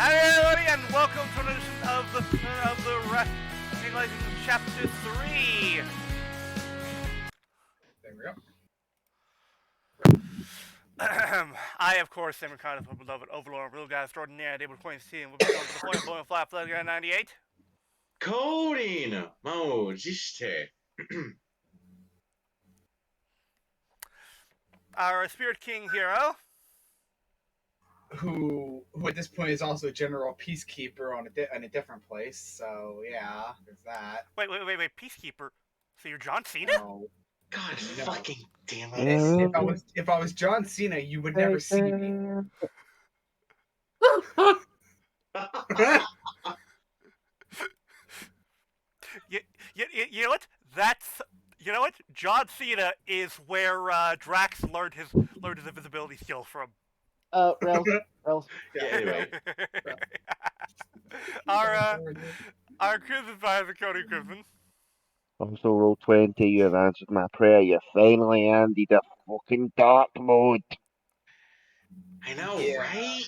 Hello, everybody, and welcome to another edition of the Legends Chapter 3. There we go. I, of course, am kind of a beloved overlord, real guy extraordinaire, able to point C, and we'll be going to the point, blowing fly, Flutter 98. Goblin! 満を持して。 Our Spirit King Hiiro. Who at this point is also a general peacekeeper in a different place. So yeah, there's that. Wait, Peacekeeper. So you're John Cena? No. God No. fucking damn it. If I was John Cena, you would never see me. You know what? You know what? John Cena is where Drax learned his invisibility skills from. Rels. Yeah, anyway. Our quiz advisor, Cody Crispin. Also, roll 20, you have answered my prayer. You finally ended the fucking dark mode. I know, Yeah. right?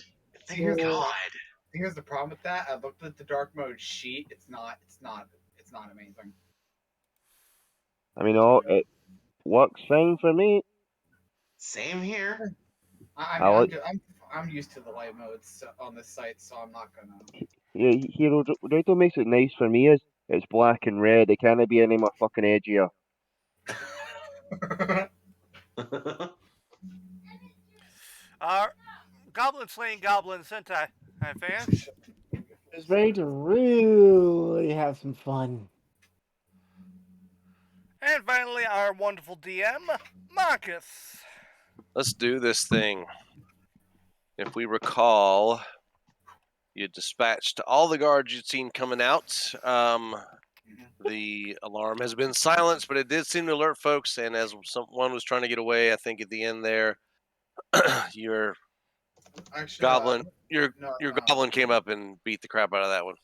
Thank Here's the God. Here's the problem with that. I looked at the dark mode sheet. It's not amazing. I mean, it works fine for me. Same here. I'm used to the light modes on this site, so I'm not gonna. Yeah, Hero, right what makes it nice for me is it's black and red. It can't be any more fucking edgier. Our Goblin slaying Goblin Sentaifan. It's ready to really have some fun. And finally, our wonderful DM, Markus. Let's do this thing. If we recall, you dispatched all the guards you'd seen coming out. The alarm has been silenced, but it did seem to alert folks. And as someone was trying to get away, I think at the end there, your goblin came up and beat the crap out of that one.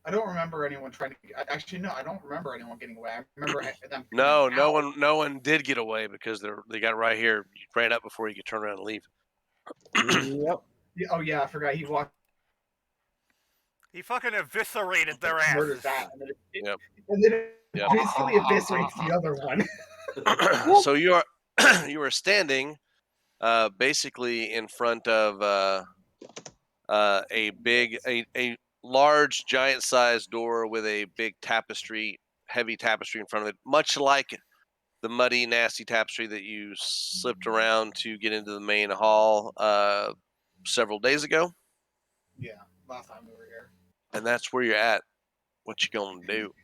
I don't remember anyone trying to. Actually, no, I don't remember anyone getting away. I remember them. No one did get away because they got right here. You ran up before you could turn around and leave. Yep. Oh yeah, I forgot. He walked. He fucking eviscerated their ass. Murdered that, and Yep. It basically eviscerates the other one. So you are standing, basically in front of a large, giant-sized door with a big heavy tapestry in front of it, much like the muddy, nasty tapestry that you slipped around to get into the main hall several days ago. Yeah, last time we were here. And that's where you're at. What you gonna do?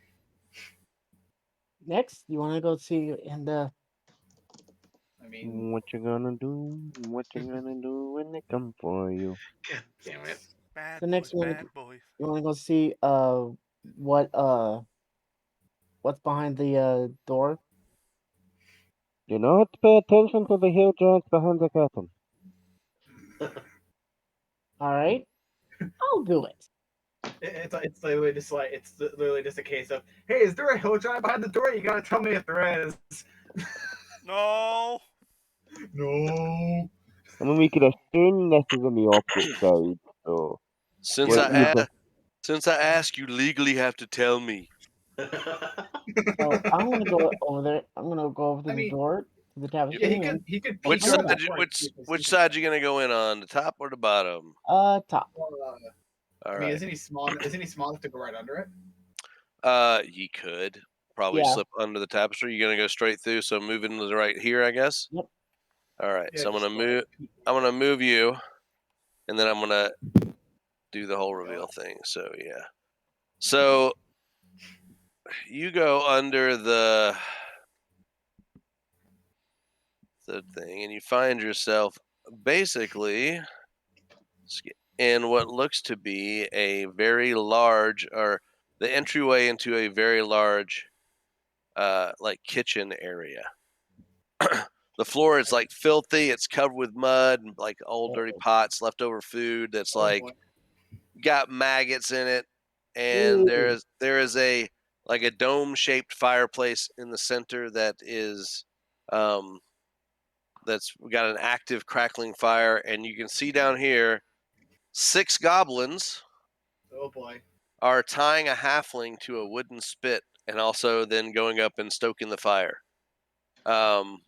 Next, you want to go see in the. I mean, What you gonna do? What you gonna do when they come for you? God damn it. Bad The next boys, one- bad boys. You want to go see what's behind the door? You know what? Pay attention to the hill giants behind the curtain. All right, I'll do it. it's literally just a case of, hey, is there a hill giant behind the door? You gotta tell me if there is. No. No. I mean, we could assume this is on the opposite side, so... Since I ask, you legally have to tell me. So I'm gonna go over there. I'm gonna go over to the door to the tapestry. Yeah, he could. Which peek side? over Which side you gonna go in on? The top or the bottom? Top. All I mean, right. isn't he small enough to go right under it? You could probably Yeah. slip under the tapestry. You're gonna go straight through, so move into the right here, I guess. Yep. All right. Yeah, So I'm just gonna go move. right. I'm gonna move you, and then I'm gonna do the whole reveal thing. So yeah. So you go under the thing, and you find yourself basically in what looks to be a very large, or the entryway into a very large, like kitchen area. The floor is like filthy. It's covered with mud and like old dirty pots, leftover food that's like got maggots in it, and Ooh. there is a like a dome shaped fireplace in the center that is that's got an active crackling fire, and you can see down here 6 goblins Oh boy. are tying a halfling to a wooden spit and also then going up and stoking the fire. Well,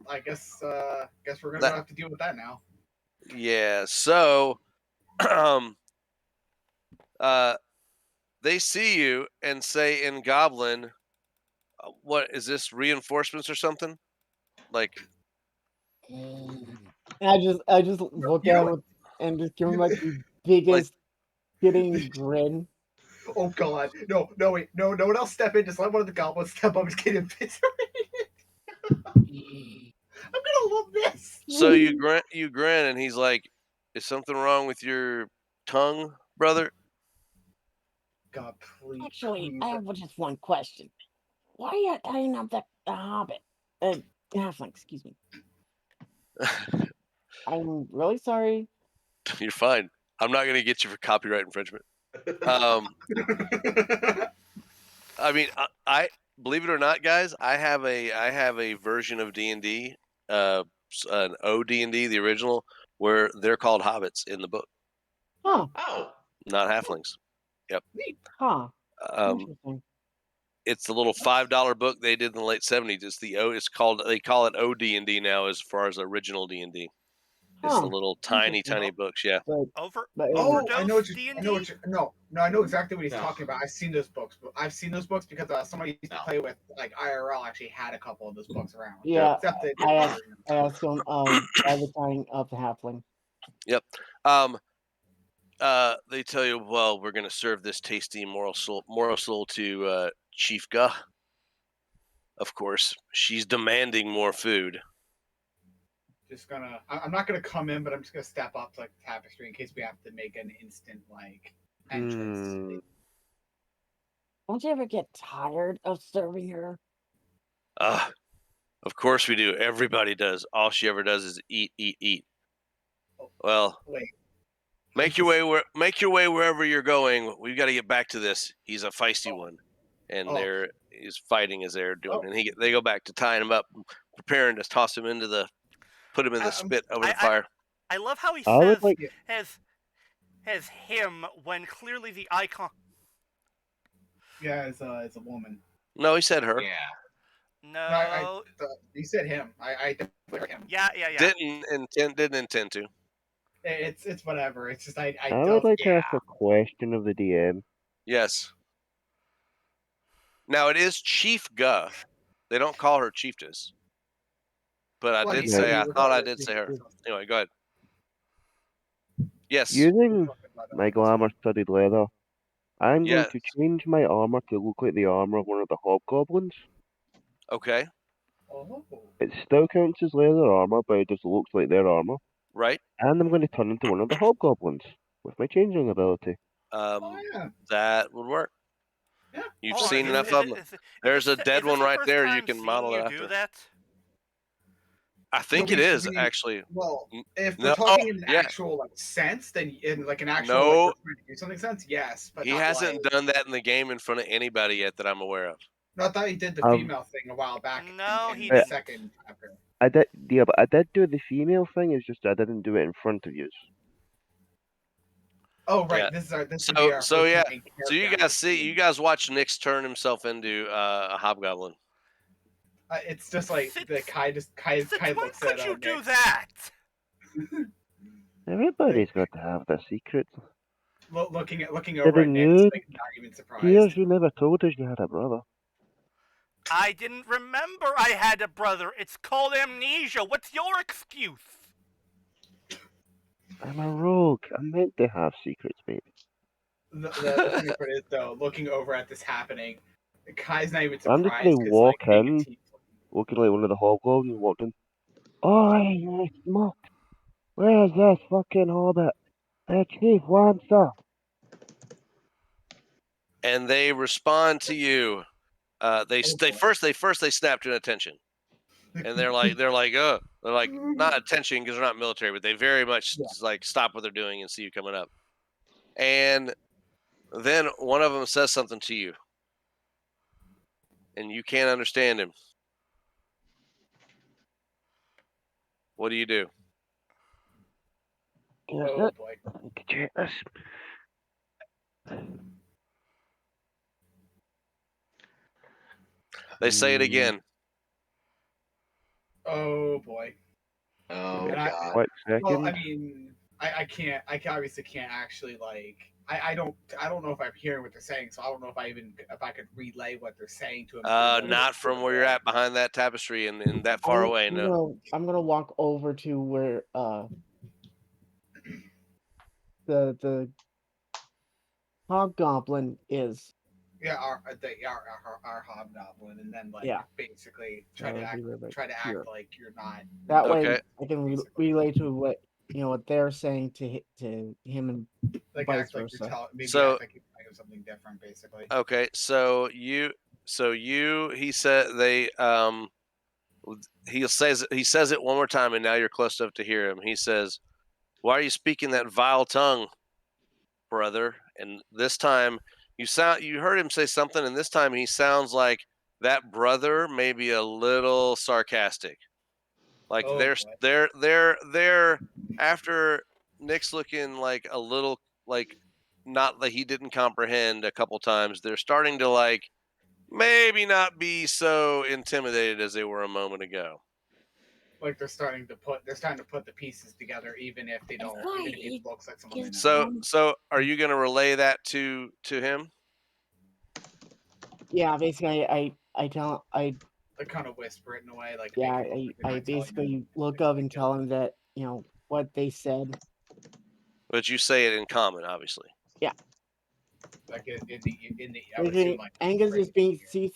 I guess we're gonna That- have to deal with that now. Yeah, so they see you and say in Goblin, what is this, reinforcements or something? Like, And I just look You at know him what? and just give him like the biggest kidding grin. Oh god. No, wait. No one else step in. Just let one of the goblins step up and get him pissed. I'm gonna love this. so you grin and he's like, is something wrong with your tongue, brother? God, please. Actually, please. I have just one question. Why are you tying up the hobbit? Halfling, excuse me. I'm really sorry. You're fine. I'm not gonna get you for copyright infringement. I mean, I believe it or not, guys, I have a version of D&D, an OD&D, the original, where they're called hobbits in the book, Huh. Oh, not halflings. Huh. Um, Interesting. it's a little $5 book they did in the late '70s. It's called, they call it OD&D now as far as original D&D. It's the Huh. little tiny Interesting. books. Yeah. But Oh, Overdose I know what you. I know D&D? what you. No, I know exactly what he's No. talking about. I've seen those books. I've seen those books because somebody used to No. play with like IRL. Actually, had a couple of those books around. yeah, Except they I asked him why the tying up the halfling. Yep. They tell you, well, we're going to serve this tasty morsel to Chief Guh. Of course, she's demanding more food. just gonna. I'm not gonna come in, but I'm just gonna step up to like the tapestry in case we have to make an instant like entrance. Don't you ever get tired of serving her? Of course we do. Everybody does. All she ever does is eat, eat, eat. Well, Wait. make your way wherever you're going. We've got to get back to this. He's a feisty one, and Oh. he's fighting as they're doing. And they go back to tying him up, preparing to toss him put him in the spit over the fire. I love how he I would says like. has him when clearly the icon. Yeah, it's a woman. No, he said her. yeah. No. You said him. I definitely heard him. Yeah. Didn't intend to. It's whatever. It's just I I would like to ask a question of the DM. Yes. Now it is Chief Guh. They don't call her Chiefess. But I did say, I thought I did say her. Anyway, go ahead. Yes. Using my glamour studded leather, I'm going Yes. to change my armor to look like the armor of one of the hobgoblins. Okay. Oh. It still counts as leather armor, but it just looks like their armor. Right. And I'm going to turn into one of the hobgoblins with my changing ability. Yeah. That would work. Yeah. You've Hold on, seen is- enough is of it- them. is it- There's is a this- dead is this one the right first there. You time can seeing model you it do after. that? I think it is actually. Well, if No, we're talking in an yeah. actual like sense, then in like an actual No. like, we're trying to do something sense, yes. But He not hasn't like, done that in the game in front of anybody yet that I'm aware of. No, I thought he did the Um, female thing a while back. No, in he the didn't. second chapter. I did, yeah, but I did do the female thing. It's just I didn't do it in front of you. Oh right, Yeah. this would be our So first yeah. main So you character guys see, actually. you guys watch Nyx turn himself into a hobgoblin. It's just like Since- the Kai Since when looks could at you do Nick. that? Everybody's got to have their secrets. Looking over Did at Nick, you? like not even surprised. Tears, you never told us you had a brother. I didn't remember I had a brother. It's called amnesia. What's your excuse? I'm a rogue. I'm meant to have secrets, baby. The funny part is though, looking over at this happening, Kai's not even I'm surprised. just gonna walk being a in, teen- looking like one of the hobgoblins, and walked in. Oi, you smoke! Where's this fucking hobbit? The chief wants her. And they respond to you. They snap to attention, and they're like not attention because they're not military, but they very much like stop what they're doing and see you coming up. And then one of them says something to you, and you can't understand him. What do you do? Do Oh boy. Check this. They say it again. Oh boy. Oh And god. Quick second. Well, I mean, I obviously can't actually like. I don't know if I'm hearing what they're saying, so I don't know if I could relay what they're saying to him. Not from where you're at behind that tapestry and that far away. No. I'm gonna walk over to where the hobgoblin is. Yeah, our hobgoblin, and then like Yeah. basically try That to would be act right here. like you're not. That way, Okay. I can Basically. relay to what what they're saying to him and Like vice act like you're versa. maybe So- act like you're telling him something different, basically. Okay. So he said they he says it one more time, and now you're close enough to hear him. He says, "Why are you speaking that vile tongue, brother?" And this time you heard him say something, and this time he sounds like that brother may be a little sarcastic. Like Oh, they're after Nick's looking like a little like not that he didn't comprehend a couple times. They're starting to like maybe not be so intimidated as they were a moment ago. Like they're starting to put the pieces together, even if they don't, even if it looks like someone they know. So are you going to relay that to him? Yeah, basically, I Like kind of whisper it in a way, like yeah, make it look like I they're telling basically him. look up and tell him that what they said. But you say it in common, obviously. Like in the I would Basically, assume like Angus is being here.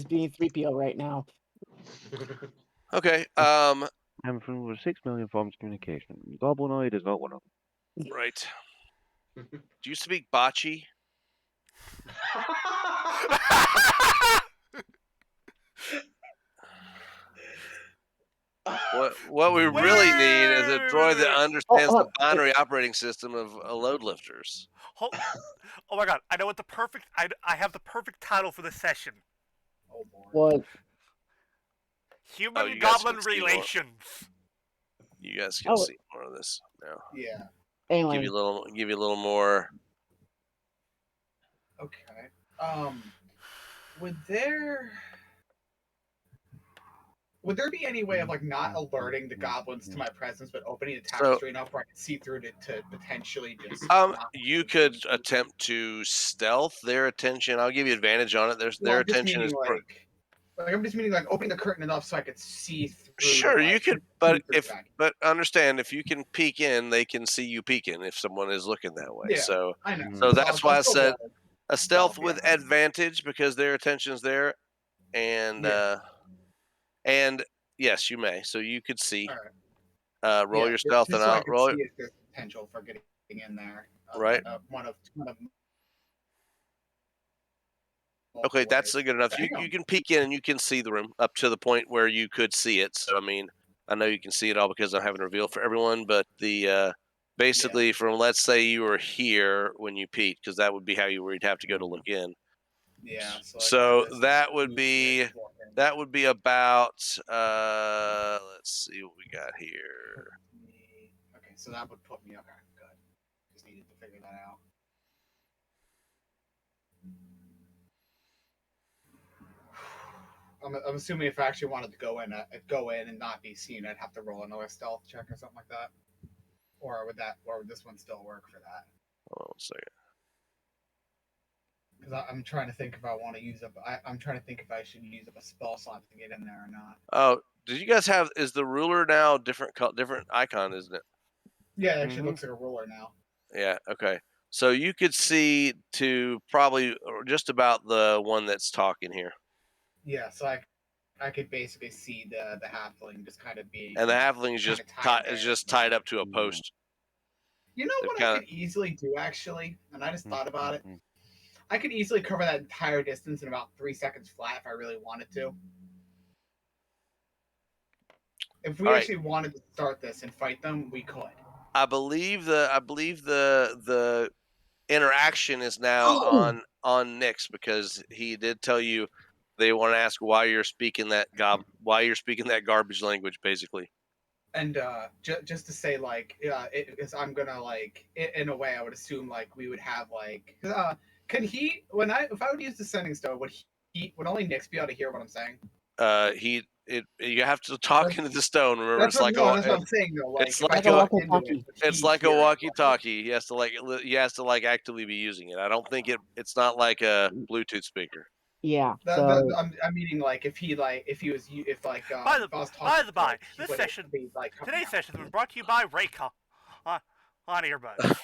being 3PO right now. Okay. I'm from over 6 million forms of communication. Goblinoid is not one of them. Right. Do you speak bocce? What we really need is a droid that understands the binary operating system of load lifters. Oh my god! I know what the perfect. I have the perfect title for the session. Oh boy. What? Human you guys Goblin can see more. Relations. You guys can Oh. see more of this now. Yeah. Anyway, Give you a little more. Okay. Would there be any way of like not alerting the goblins to my presence, but opening the tapestry enough where I can see through to potentially just? You could attempt to stealth their attention. I'll give you advantage on it. Their attention is. I'm just meaning like opening the curtain enough so I could see through. Sure, you could, but understand if you can peek in, they can see you peeking if someone is looking that way. Yeah, So I know. So that's why I said a stealth Stealth, with yeah. advantage because their attention's there, and and yes, you may. So you could see. All right. Roll your stealth just and so I I'll can roll see it. if there's potential for getting in there. Right. One of Okay, that's good enough. There you You go. can peek in and you can see the room up to the point where you could see it. So I mean, I know you can see it all because I'm having a reveal for everyone. But the basically from let's say you were here when you peeked, because that would be how you'd have to go to look in. Yeah. So that would be about let's see what we got here. Okay, so that would put me okay. Good. Just needed to figure that out. I'm assuming if I actually wanted to go in and not be seen, I'd have to roll another stealth check or something like that. Or would this one still work for that? Hold on a second. Because I'm trying to think if I want to use up. I'm trying to think if I should use up a spell slot to get in there or not. Oh, did you guys have? Is the ruler now different icon, isn't it? Yeah, it actually looks like a ruler now. Yeah. Okay. So you could see to probably just about the one that's talking here. Yeah, so I could basically see the halfling just kind of being. And the halfling is just tied up to a post. You know what I could easily do actually, and I just thought about it. I could easily cover that entire distance in about 3 seconds flat if I really wanted to. If we actually wanted to start this and fight them, we could. I believe the interaction is now on Nyx because he did tell you they want to ask why you're speaking that garbage language, basically. And just to say, like, is I'm gonna like, in a way, I would assume like we would have like, can he if I would use the sending stone, would only Nyx be able to hear what I'm saying? You have to talk into the stone. Remember, That's it's like that's what I'm saying though. Like, it's if I like talk a into it, walkie-talkie. would it's he like a hear it? walkie-talkie. He has to like actively be using it. I don't think it's not like a Bluetooth speaker. Yeah. So I'm meaning like if he like if he was if like By if I was talking to, the by, like, he this would session, be like today's session has been brought to you by Raycon on earbuds.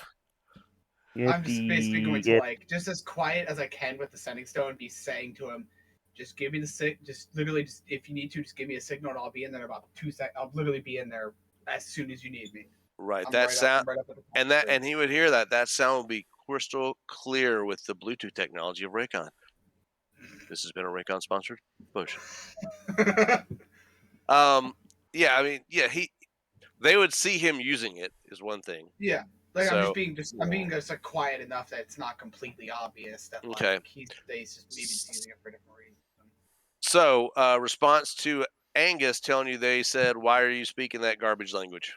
Yeah, I'm just basically going to like just as quiet as I can with the sending stone, be saying to him, just give me the just literally just if you need to, just give me a signal and I'll be in there in about 2 seconds. I'll literally be in there as soon as you need me. Right. I'm That right sound up, I'm right up at the and top. and he would hear that. That sound would be crystal clear with the Bluetooth technology of Raycon. This has been a Raycon sponsored push. Yeah, I mean, yeah, they would see him using it is one thing. Yeah. Like So, I'm being just like quiet enough that it's not completely obvious that like Okay. he's just maybe just using it for a different reason. So, response to Angus telling you they said, "Why are you speaking that garbage language?"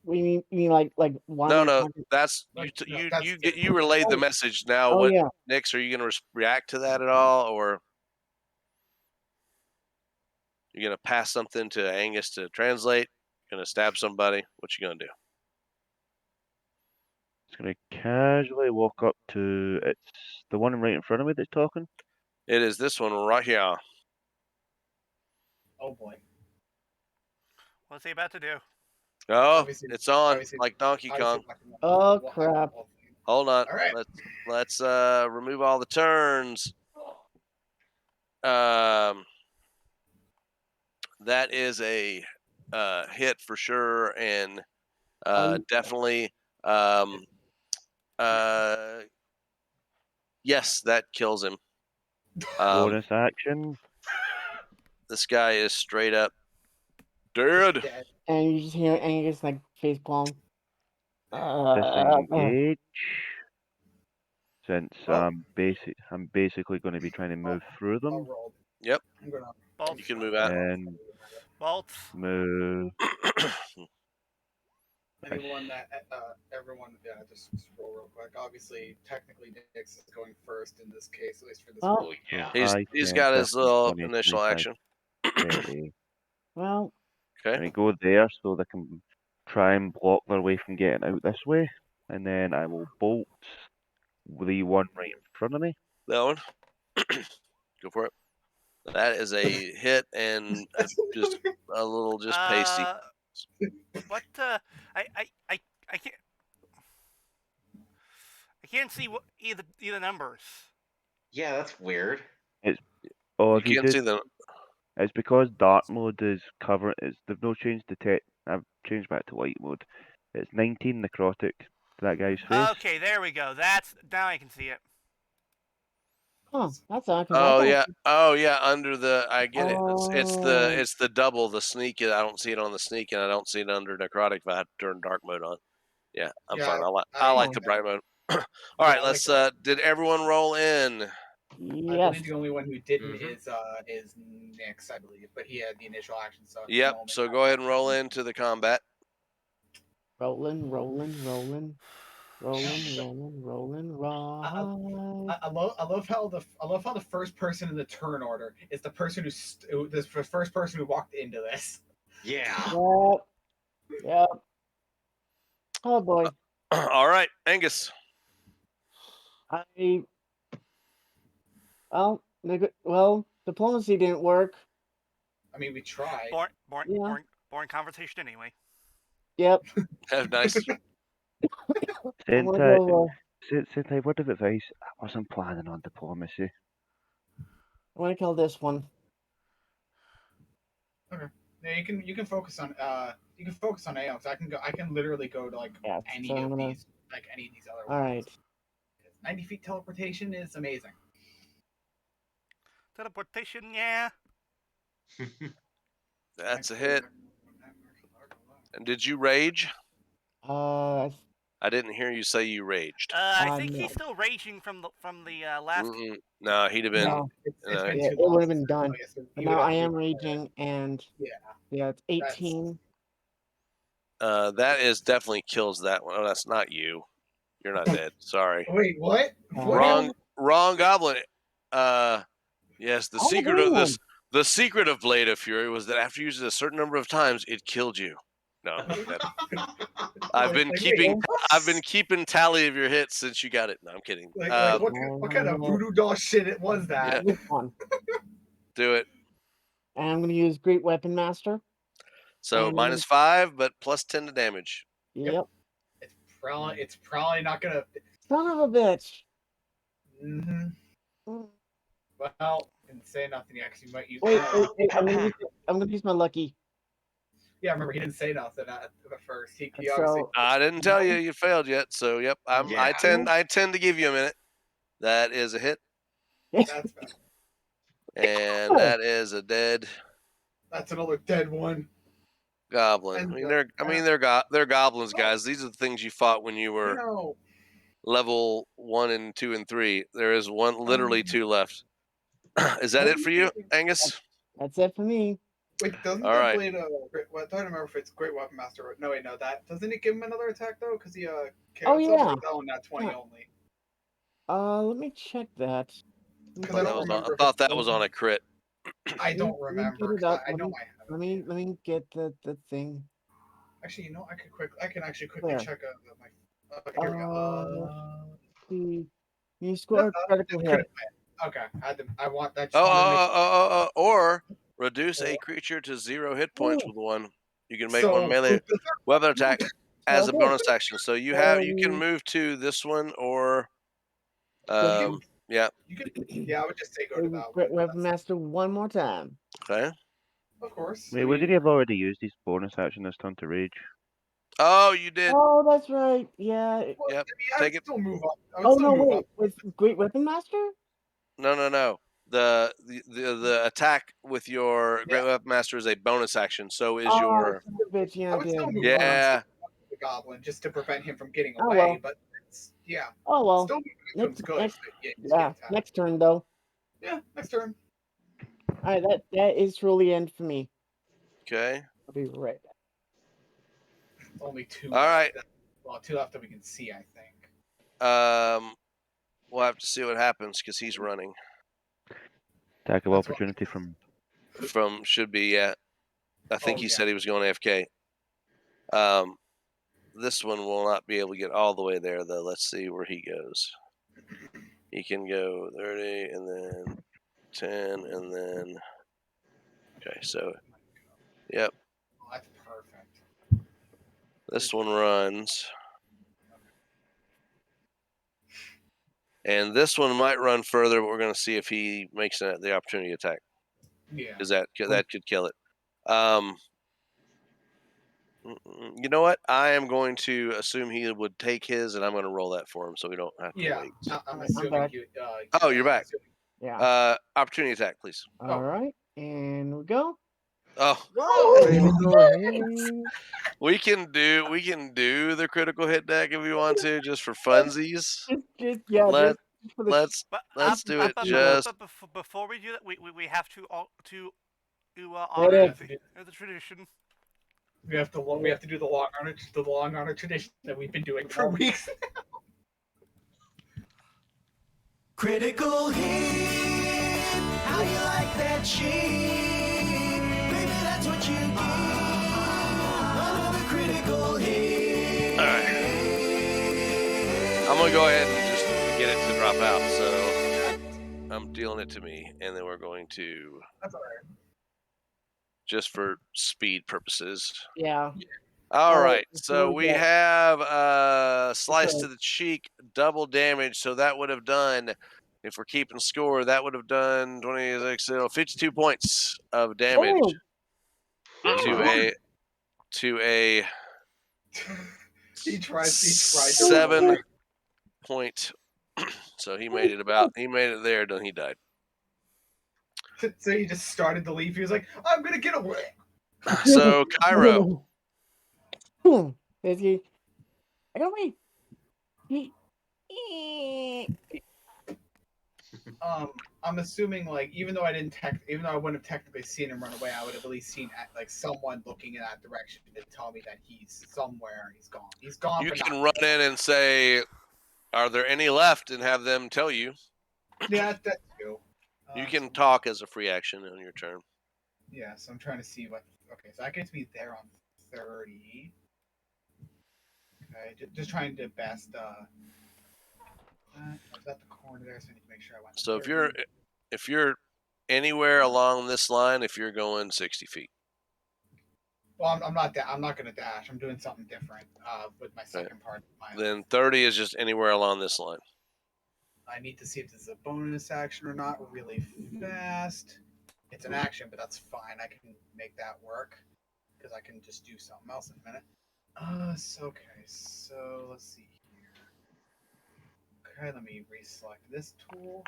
you mean like one No, of your no, content? that's Like, you. no, You that's you get different. you relayed the Oh. message. Now, Oh what, yeah. Nix? Are you going to react to that at all, or you going to pass something to Angus to translate? Going to stab somebody? What you going to do? Just gonna casually walk up to it's the one right in front of me that's talking. It is this one right here. Oh boy. What's he about to do? Oh, Obviously- it's on obviously- like Donkey Kong. Oh crap. Hold on. All right. Let's remove all the turns. That is a hit for sure, and definitely yes, that kills him. Bonus action. This guy is straight up dead. Dead. And you just hear Angus like face palm. Disengage. Since Oh. I'm basically going to be trying to move through I'll them roll. Yep. I'm gonna. Bolts. You can move out. and Bolts. move. Anyone that everyone, yeah, just roll real quick. Obviously, technically, Nyx is going first in this case, at least for this. Oh. roll. Yeah. He's got his 10, little 20, initial 25, action. 30. Well, Okay. Let me go there so they can try and block their way from getting out this way, and then I will bolt the one right in front of me. That one. Go for it. That is a hit and just a little just pasty. What? I can't. I can't see what either numbers. Yeah, that's weird. Oh, You if you can't did, see the. it's because dark mode is covered. They've no changed the tech. I've changed back to light mode. It's 19 necrotic to that guy's face. Okay, there we go. Now I can see it. that's odd. Oh yeah, under the. I get it. It's Oh. it's the double, the sneak. I don't see it on the sneak, and I don't see it under necrotic if I have to turn dark mode on. Yeah, I'm Yeah, fine. I I- like the bright mode. All Yeah, right, I let's. like Did everyone roll in? I Yes. believe the only one who didn't Mhm. is Nyx, I believe, but he had the initial action. So at the Yep. moment, So go ahead and roll into the combat. Rolling, rolling, rolling, rolling, rolling, rolling, right. I love how the first person in the turn order is the person the first person who walked into this. Yeah. Yep. Yep. Oh boy. All right, Angus. Well, diplomacy didn't work. I mean, we tried. Boring conversation anyway. Yep. Nice. I'm gonna go. Sentai, word of advice. I wasn't planning on diplomacy. I'm gonna kill this one. Okay. Yeah, you can focus on Aeon. I can literally go to like Yeah, any so I'm of gonna- these other All ones. right. 90 feet teleportation is amazing. Teleportation, yeah. That's a hit. And did you rage? I didn't hear you say you raged. I think no. he's still raging from the last. No, he'd have been. No. It's been Yeah, too it long. would have been since- done. oh, yes, so But you would now have I to am be- raging, and Yeah. it's 18. That is definitely kills that one. Oh, that's not you. You're not dead. Sorry. Wait, what? What Wrong goblin. Yes, the I'm the secret green of one. this, the secret of Blade of Fury was that after using it a certain number of times, it killed you. No, I've been keeping tally of your hits since you got it. No, I'm kidding. What kind of voodoo doll shit it was that? Yeah. This one. Do it. And I'm going to use Great Weapon Master. So And- -5, but +10 to damage. Yep. It's probably not gonna. Son of a bitch. Mm-hmm. Well, didn't say nothing yet because you might use. Wait. I'm gonna use my lucky. Yeah, remember he didn't say nothing at first. He So- obviously. I didn't tell you you failed yet. So yep, I Yeah. tend to give you a minute. That is a hit, That's bad. and that is a dead That's another dead one. goblin. And, I mean they're goblins, guys. These are the things you fought when you were No. level 1 and 2 and 3. There is literally 2 left. Is that it for you, Angus? That's it for me. Wait, doesn't All that right. blade? I don't remember if it's Great Weapon Master. Or, no, wait, no. That doesn't it give him another attack though? Because he Oh, KO'd yeah. something? Oh, not 20 Yeah. only. Let me check that. Because I don't I remember. thought that was on a crit. I don't Let me remember. get it up. I know I have. Let me get the thing. Actually, you know, I can actually quickly Where? check my. Okay, here we go. See, you score a critical hit. Okay, I want that. Or reduce a creature to 0 hit points with one. You can make one melee does that- weapon attack as a Okay. bonus action. So you can move to this one or yeah. You can, yeah, I would just say go to that Great one. Weapon Master one more time. Okay. Of course. Wait, wouldn't he have already used his bonus action this turn to rage? Oh, you did. Oh, that's right. Yeah. Yep. I mean, Take it. Still move up. I would Oh still no, move wait. up. With Great Weapon Master? No. The attack with your Great Weapon Master is a bonus action. So is your son of a bitch. Yeah, I I would did. still move yeah. up the goblin just to prevent him from getting Oh, away. well. But it's, yeah, Oh well. still moving into him's good. Next, but yeah, yeah. Next turn though. Yeah, next turn. All right. That is truly end for me. Okay. I'll be right back. Only 2. All right. Well, 2 left that we can see, I think. We'll have to see what happens because he's running. Attack of That's what- opportunity from. From should be yeah. I think Oh, he yeah. said he was going AFK. This one will not be able to get all the way there though. Let's see where he goes. He can go 30 and then 10 and then okay. So yep, Oh, that's perfect. this one runs. And this one might run further, but we're going to see if he makes the opportunity attack Yeah. because that could kill it. You know what? I am going to assume he would take his, and I'm going to roll that for him, so we don't have to Yeah, wait. I'm assuming back. you. Oh, you're back. Yeah. Opportunity attack, please. All right. And we go. Oh, Go we can do the critical hit deck if we want to, just for funsies. Just yeah. Let- just for the Let's But, do it but just. before we do that, we have to What honor is the tradition. We have to do the long honor tradition that we've been doing for weeks. Critical hit. How you like that shit? Baby, that's what you get. Another critical hit. All right. I'm gonna go ahead and just get it to drop out. So I'm dealing it to me, and then we're going to That's all right. just for speed purposes. Yeah. All Oh, right, it's so really we good. have slice Okay. to the cheek, double damage. So that would have done, if we're keeping score, that would have done 26, 52 points of damage to a He tries. 7 point. So he made it there, then he died. So he just started to leave. He was like, "I'm gonna get away." So Cairo, Basically, I gotta wait. I'm assuming like even though I wouldn't have technically seen him run away, I would have at least seen like someone looking in that direction to tell me that he's somewhere. He's gone. He's gone. You but can not run in and say, "Are there any left?" and have them tell you. Yeah, that too. You can So- talk as a free action on your turn. Yeah, so I'm trying to see what. Okay, so that gets me there on 30. Okay, just trying to best. I was at the corner there, so I need to make sure I went. So 30. if you're anywhere along this line, if you're going 60 feet, Well, I'm not. I'm not gonna dash. I'm doing something different. With my second part. Of my then 30 is just anywhere along this line. I need to see if this is a bonus action or not really fast. It's an action, but that's fine. I can make that work because I can just do something else in a minute. Okay. So let's see here. Okay, let me reselect this tool.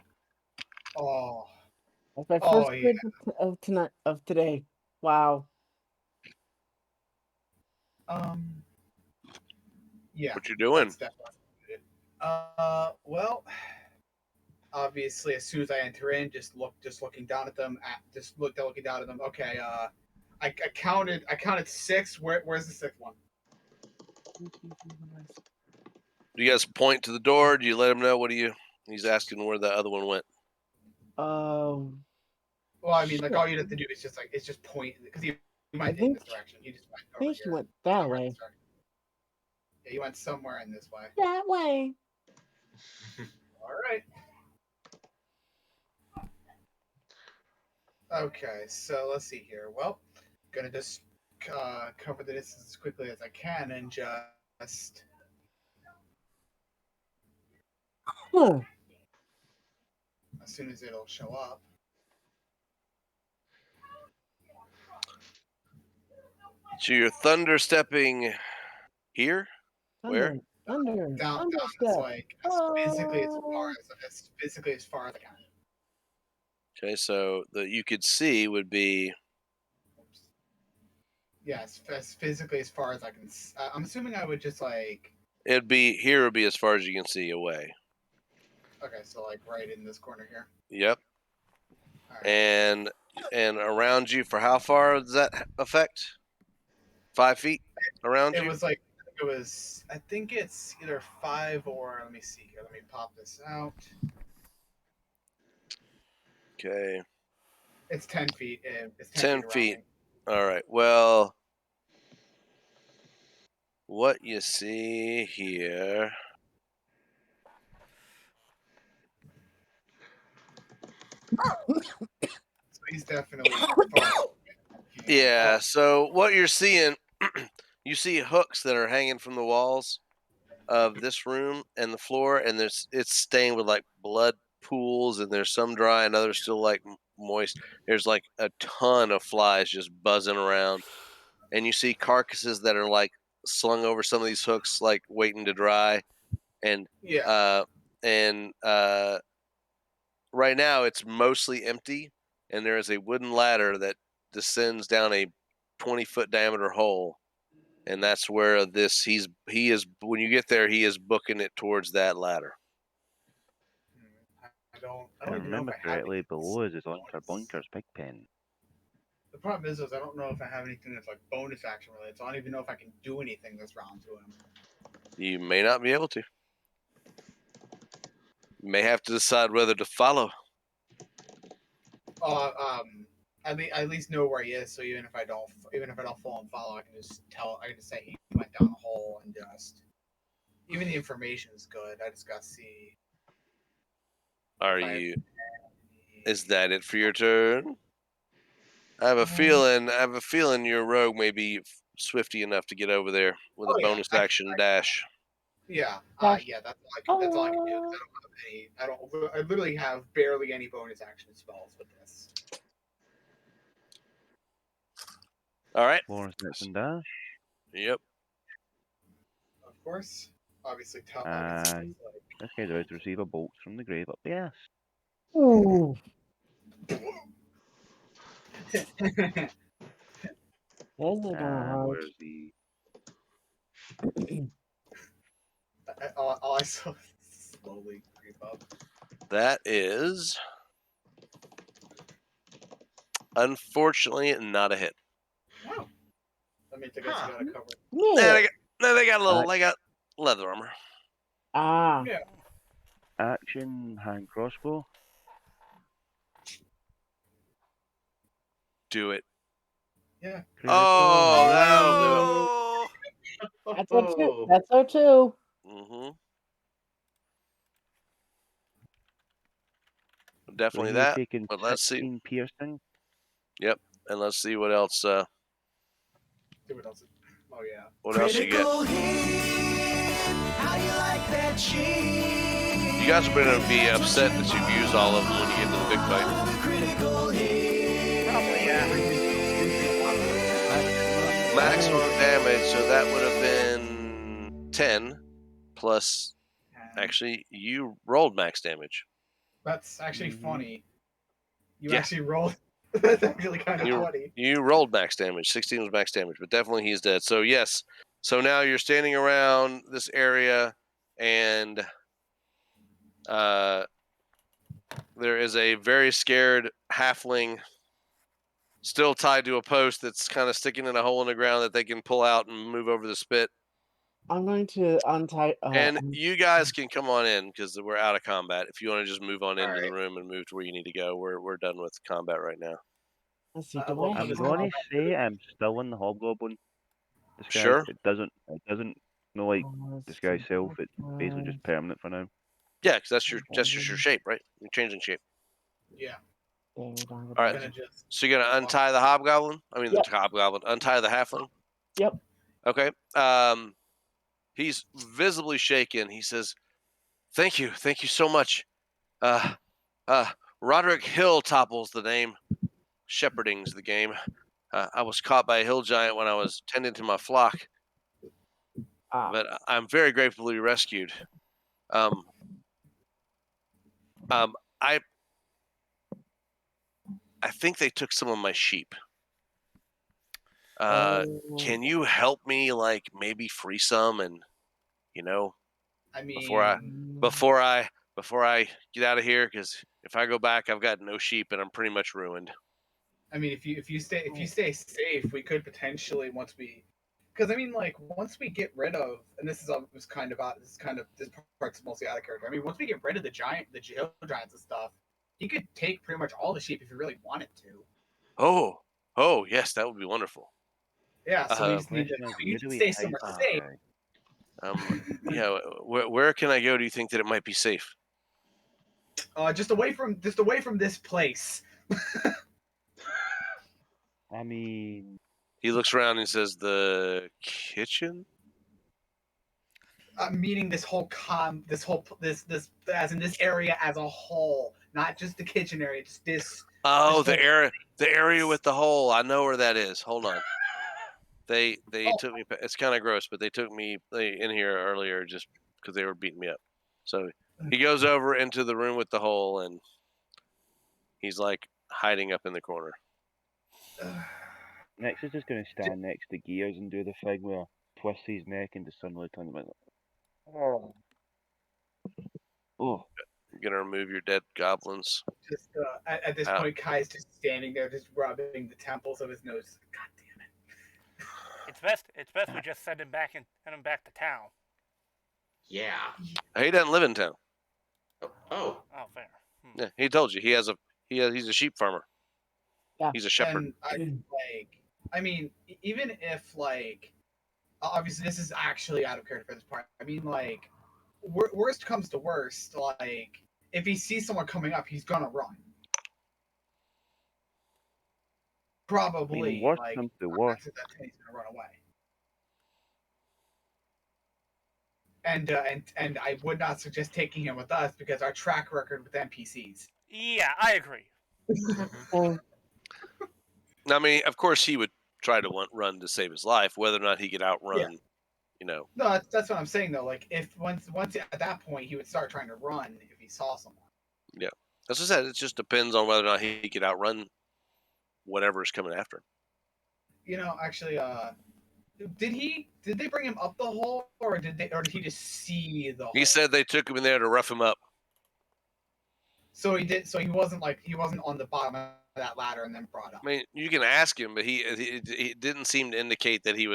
Oh, That's my Oh, first crit of tonight of today. Wow. Yeah. What you doing? That's definitely good. Well, obviously, as soon as I enter in, looking down at them. Looking down at them. Okay. I counted 6. Where's the 6th one? Do you guys point to the door? Do you let him know? What do you? He's asking where the other one went. Well, I mean, like all you have to do is just point because he might in this direction. He just went I over think he here. went that Somewhere in way. this direction. Yeah, he went somewhere in this way. That way. All right. Okay, so let's see here. Well, gonna just cover the distance as quickly as I can and just. Huh. As soon as it'll show up. So you're thunder stepping here? Where? Thunder. Down Thunder as step. like physically as far as I can. Okay, so the you could see would be Yeah, as physically as far as I can. I'm assuming I would just like. it'd be here would be as far as you can see away. Okay, so like right in this corner here. Yep. All right. And around you for how far does that affect? 5 feet around It you? was like I think it's either 5 or let me see here. Let me pop this out. Okay. It's 10 feet. It's 10 around feet. me. All right. Well, what you see here. So he's definitely far. Yeah, so what you're seeing, you see hooks that are hanging from the walls of this room and the floor, and it's stained with like blood pools, and there's some dry and others still like moist. There's like a ton of flies just buzzing around, and you see carcasses that are like slung over some of these hooks, like waiting to dry, and Yeah. right now it's mostly empty, and there is a wooden ladder that descends down a 20-foot diameter hole, and that's where he is when you get there he is booking it towards that ladder. I don't If I even know if remember I have correctly, anything below us is Oinker Boinker's pig pen. The problem is I don't know if I have anything that's like bonus action related, so I don't even know if I can do anything this round to him. You may not be able to. You may have to decide whether to follow. At least know where he is, so even if I don't full and follow, I can just say he went down the hole and just even the information is good. I just gotta see. Is that it for your turn? I have a feeling your rogue may be swifty enough to get over there with a bonus action dash. Yeah, Dash. that's all I can do. 'Cause I literally have barely any bonus action spells with this. All right. Florence Nixon Dash. Yep. Of course, obviously, And this guy's about to receive a bolt from the grave up the ass. Ooh. Isn't it gonna And hurt? where's the All I saw slowly creep up. That is, unfortunately, not a hit. Oh. I mean, I guess you gotta cover. They got a little. Alright. They got leather armor. Ah. Yeah. Action, hand crossbow. Do it. Yeah. Oh, that'll do Oh, That's our two. That's our two. it. Mm-hmm. Definitely so you're that. taking But let's see. 16 piercing. Yep. And let's see what else. See what else? Oh yeah. What else you get? Critical hit. How you like that cheese? You guys are going to be upset that you've used all of them when you get to the big fight. Another critical hit. probably yeah. Maximum damage, so that would have been 10 plus. Actually, you rolled max damage. That's actually funny. You Yeah. actually rolled. That's actually kind of funny. You rolled max damage. 16 was max damage, but definitely he's dead. So yes. So now you're standing around this area, and there is a very scared halfling still tied to a post that's kind of sticking in a hole in the ground that they can pull out and move over the spit. I'm going to untie. And you guys can come on in because we're out of combat. If you want to just move on into the Alright. room and move to where you need to go, we're done with combat right now. Let's see. I Do love I how I'm this have- going to say I'm still in the hobgoblin. This guy, Sure. It doesn't know like let's this guy's see, self. It's basically just permanent for now. Yeah, because that's just your shape, right? You're changing shape. Yeah. All All right. Gonna just. So you're gonna untie the hobgoblin? I mean Yep. the hobgoblin. Untie the halfling? Yep. Okay. He's visibly shaken. He says, Thank you so much. Roderick Hilltopple's the name. Shepherding's the game. I was caught by a hill giant when I was tending to my flock, Ah. but I'm very grateful to be rescued. I think they took some of my sheep. Can you help me, like maybe free some, and I mean. before I get out of here? Because if I go back, I've got no sheep and I'm pretty much ruined. I mean, if you stay safe, we could potentially once we get rid of, and this part's mostly out of character. I mean, once we get rid of the jail giants and stuff, he could take pretty much all the sheep if he really wanted to. Oh yes, that would be wonderful. Yeah, so we just need Question is, to where do we stay hide somewhere this safe. guy? Yeah, where can I go? Do you think that it might be safe? Just away from this place. I mean, He looks around and says, "The kitchen." Meaning this as in this area as a whole, not just the kitchen area, just this. Oh, This the area with the hole. I know where that is. Hold on. They took me. It's kind of gross, but they took me in here earlier just because they were beating me up. So he goes over into the room with the hole, and he's like hiding up in the corner. Next is just going to stand next to Gears and do the thing where twist his neck and just suddenly turn him into. Oh. You're gonna remove your dead goblins. Just at this point, Kai's just standing there, just rubbing the temples of his nose. God damn it! It's best we just send him back to town. Yeah. He doesn't live in town. Oh. Oh, fair. Yeah, he told you he's a sheep farmer. Yeah. He's a shepherd. And I mean, even if obviously this is actually out of character for this part. I mean, worst comes to worst, if he sees someone coming up, he's gonna run. Probably. I mean, worst comes to worst. He's gonna run away. And I would not suggest taking him with us because our track record with NPCs. Yeah, I agree. I mean, of course, he would try to run to save his life. Whether or not he could outrun, No, that's what I'm saying though. If once at that point he would start trying to run if he saw someone. Yeah, as I said, it just depends on whether or not he could outrun whatever's coming after him. Actually, Did they bring him up the hole, or did he just see the hole? He said they took him in there to rough him up. So he did. So he wasn't on the bottom of that ladder and then brought up. I mean, you can ask him, but he didn't seem to indicate that he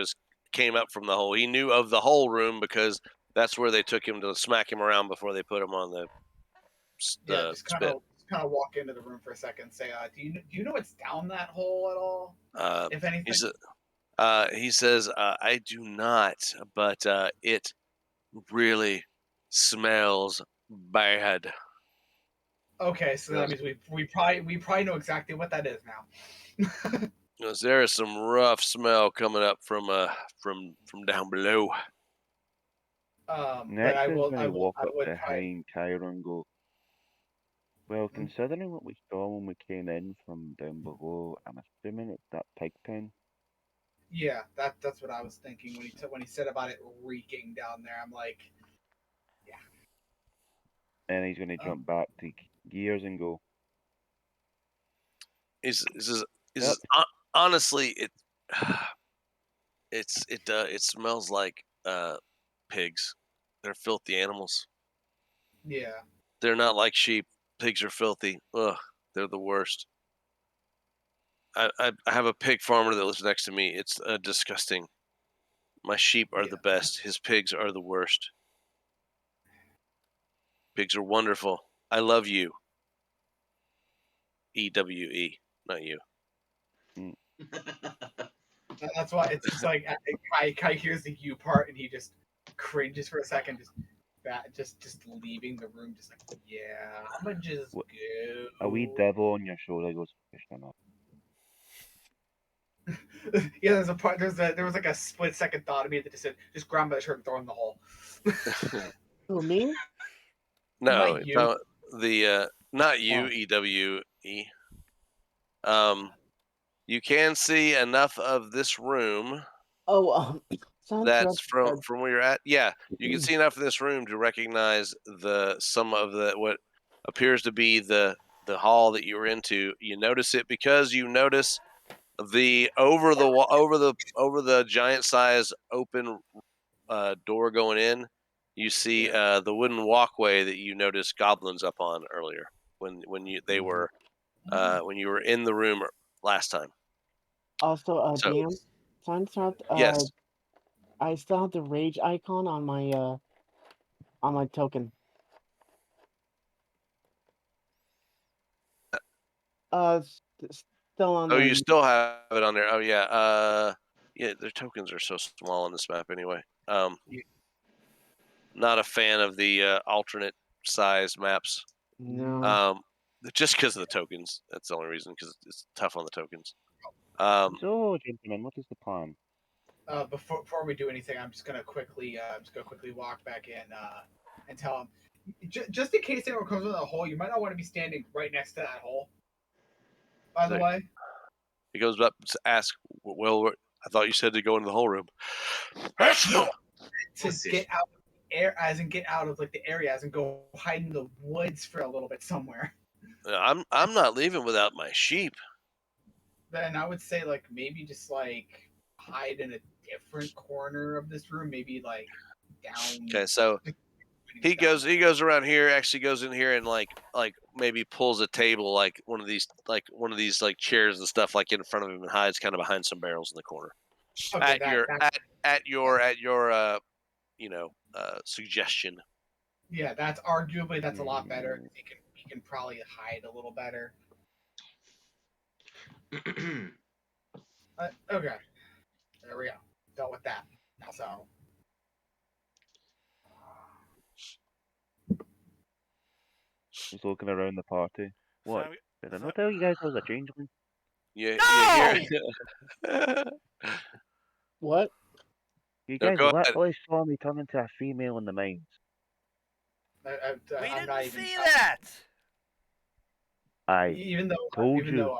came up from the hole. He knew of the whole room because that's where they took him to smack him around before they put him on the Just kind spit. of walk into the room for a second and say, do you know what's down that hole at all? If anything. He says, I do not, but it really smells bad. Okay, so that means we probably know exactly what that is now. There is some rough smell coming up from down below. Next I is will. when I I will. walk I up would try. behind Cairo and go, well, considering what we saw when we came in from down below, I'm assuming it's that pig pen. Yeah, that's what I was thinking when he said about it reeking down there. I'm like, yeah. And he's going to jump back to gears and go, He says, Yep. honestly, it smells like pigs. They're filthy animals. Yeah. They're not like sheep. Pigs are filthy. Ugh, they're the worst. I have a pig farmer that lives next to me. It's disgusting. My sheep are the best. His pigs are the worst. Pigs are wonderful. I love you. EWE, not you. That's why it's just like Kai hears the "you" part and he just cringes for a second, just leaving the room, just like, yeah, I'm gonna just go. A wee devil on your shoulder goes, push them up. Yeah, there's a part. There was like a split-second thought of me that just said, just grab him by the shirt and throw him in the hole. Who, me? No, Not you. not you, Oh. EWE. You can see enough of this room Oh, that's from where you're at. Yeah, you can see enough of this room to recognize some of what appears to be the hall that you were into. You notice it because you notice the over the giant size open door going in. You see the wooden walkway that you noticed goblins up on earlier when you were in the room last time. Also, So, DM, so I still have, yes. I still have the rage icon on my token. Still on Oh, there. you still have it on there. Oh yeah. Yeah, their tokens are so small on this map anyway. Not a fan of the alternate size maps. No. Just because of the tokens. That's the only reason. Because it's tough on the tokens. So, gentlemen, what is the plan? Before we do anything, I'm just gonna quickly walk back in and tell him, just in case anyone comes in the hole, you might not want to be standing right next to that hole. By the way, he goes up to ask, "Well, I thought you said to go into the whole room." To get out of the air, as in get out of like the area, as in go hide in the woods for a little bit somewhere. I'm not leaving without my sheep. Then I would say like maybe just like hide in a different corner of this room, maybe like down. Okay, so he goes around here, actually goes in here and like maybe pulls a table, like one of these chairs and stuff like in front of him and hides kind of behind some barrels in the corner. Okay, at your suggestion. Yeah, that's arguably a lot better. He can probably hide a little better. Okay, there we go. Dealt with that. So. He's looking around the party. What? So, Did I not tell you guys I was a changeling? Yeah, no! you hear? What? You No, guys go ahead. literally saw me turn into a female in the mines. We I'm not didn't even see that. I even though told even you. though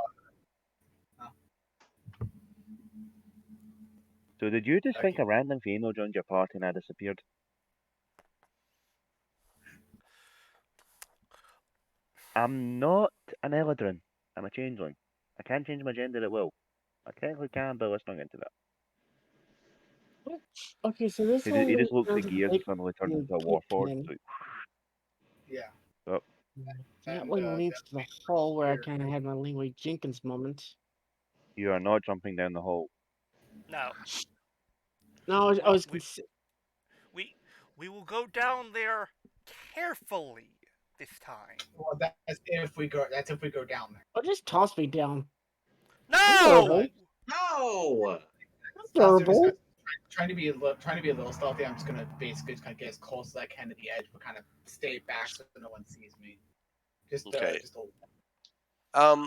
So did you just think a random female joined your party and I disappeared? I'm not an Eladrin. I'm a changeling. I can't change my gender at will. I technically can, but let's not get into that. Okay, so this He one just looks the sounds like gears they suddenly turned can into a take warforged. in. Like, Yeah. oh, That And, one leads to the hole where I here. kind of had my Linguist Jenkins moment. you are not jumping down the hole. No. No, I Well, was we will go down there carefully this time. Well, that's if we go. That's if we go down there. oh, just toss me down. No! No! That's That's durable. trying to be a little stealthy. I'm just gonna basically just kind of get as close as I can to the edge, but kind of stay back so no one sees me. Okay. Just a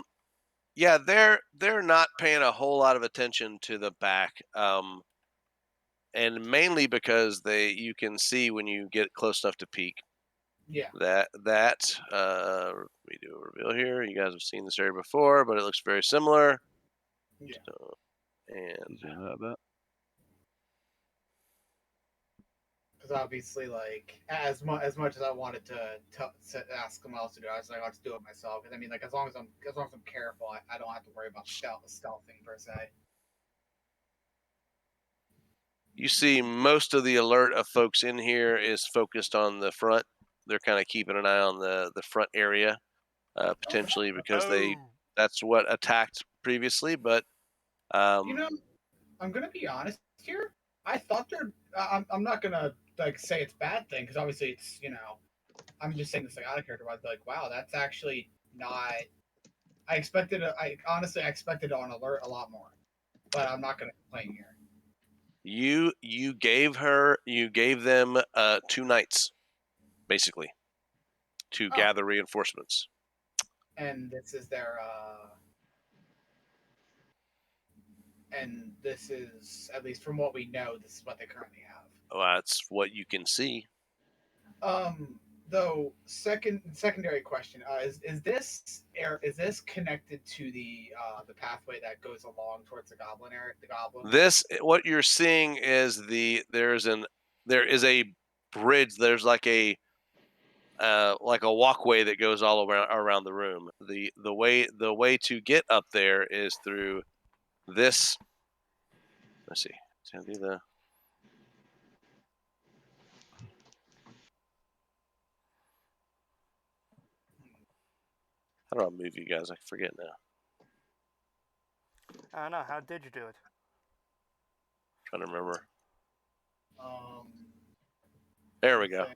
Yeah, they're not paying a whole lot of attention to the back. And mainly because you can see when you get close enough to peek. yeah. Let me do a reveal here. You guys have seen this area before, but it looks very similar. Yeah. So, and Zoom out a bit. Because obviously, like as much as I wanted to ask someone else to do, I was like, I'll just do it myself. Because I mean, like as long as I'm careful, I don't have to worry about stealthing per se. you see most of the alert of folks in here is focused on the front. They're kind of keeping an eye on the front area, potentially because Oh. that's what attacked previously. But You know, I'm gonna be honest here. I thought I'm not gonna like say it's a bad thing because obviously it's I'm just saying this like out of character. I was like, wow, that's actually not. I honestly I expected on alert a lot more, but I'm not gonna complain here. you gave them 2 nights basically to Oh. gather reinforcements. And this is their and this is at least from what we know, this is what they currently have. Well, that's what you can see. Though secondary question is this connected to the pathway that goes along towards the goblin area, the goblin? This what you're seeing is there is a bridge. There's like a walkway that goes all around the room. The way to get up there is through this. Let's see. Can I do the? How do I move you guys? I forget now. I don't know. How did you do it? Trying to remember. There we go.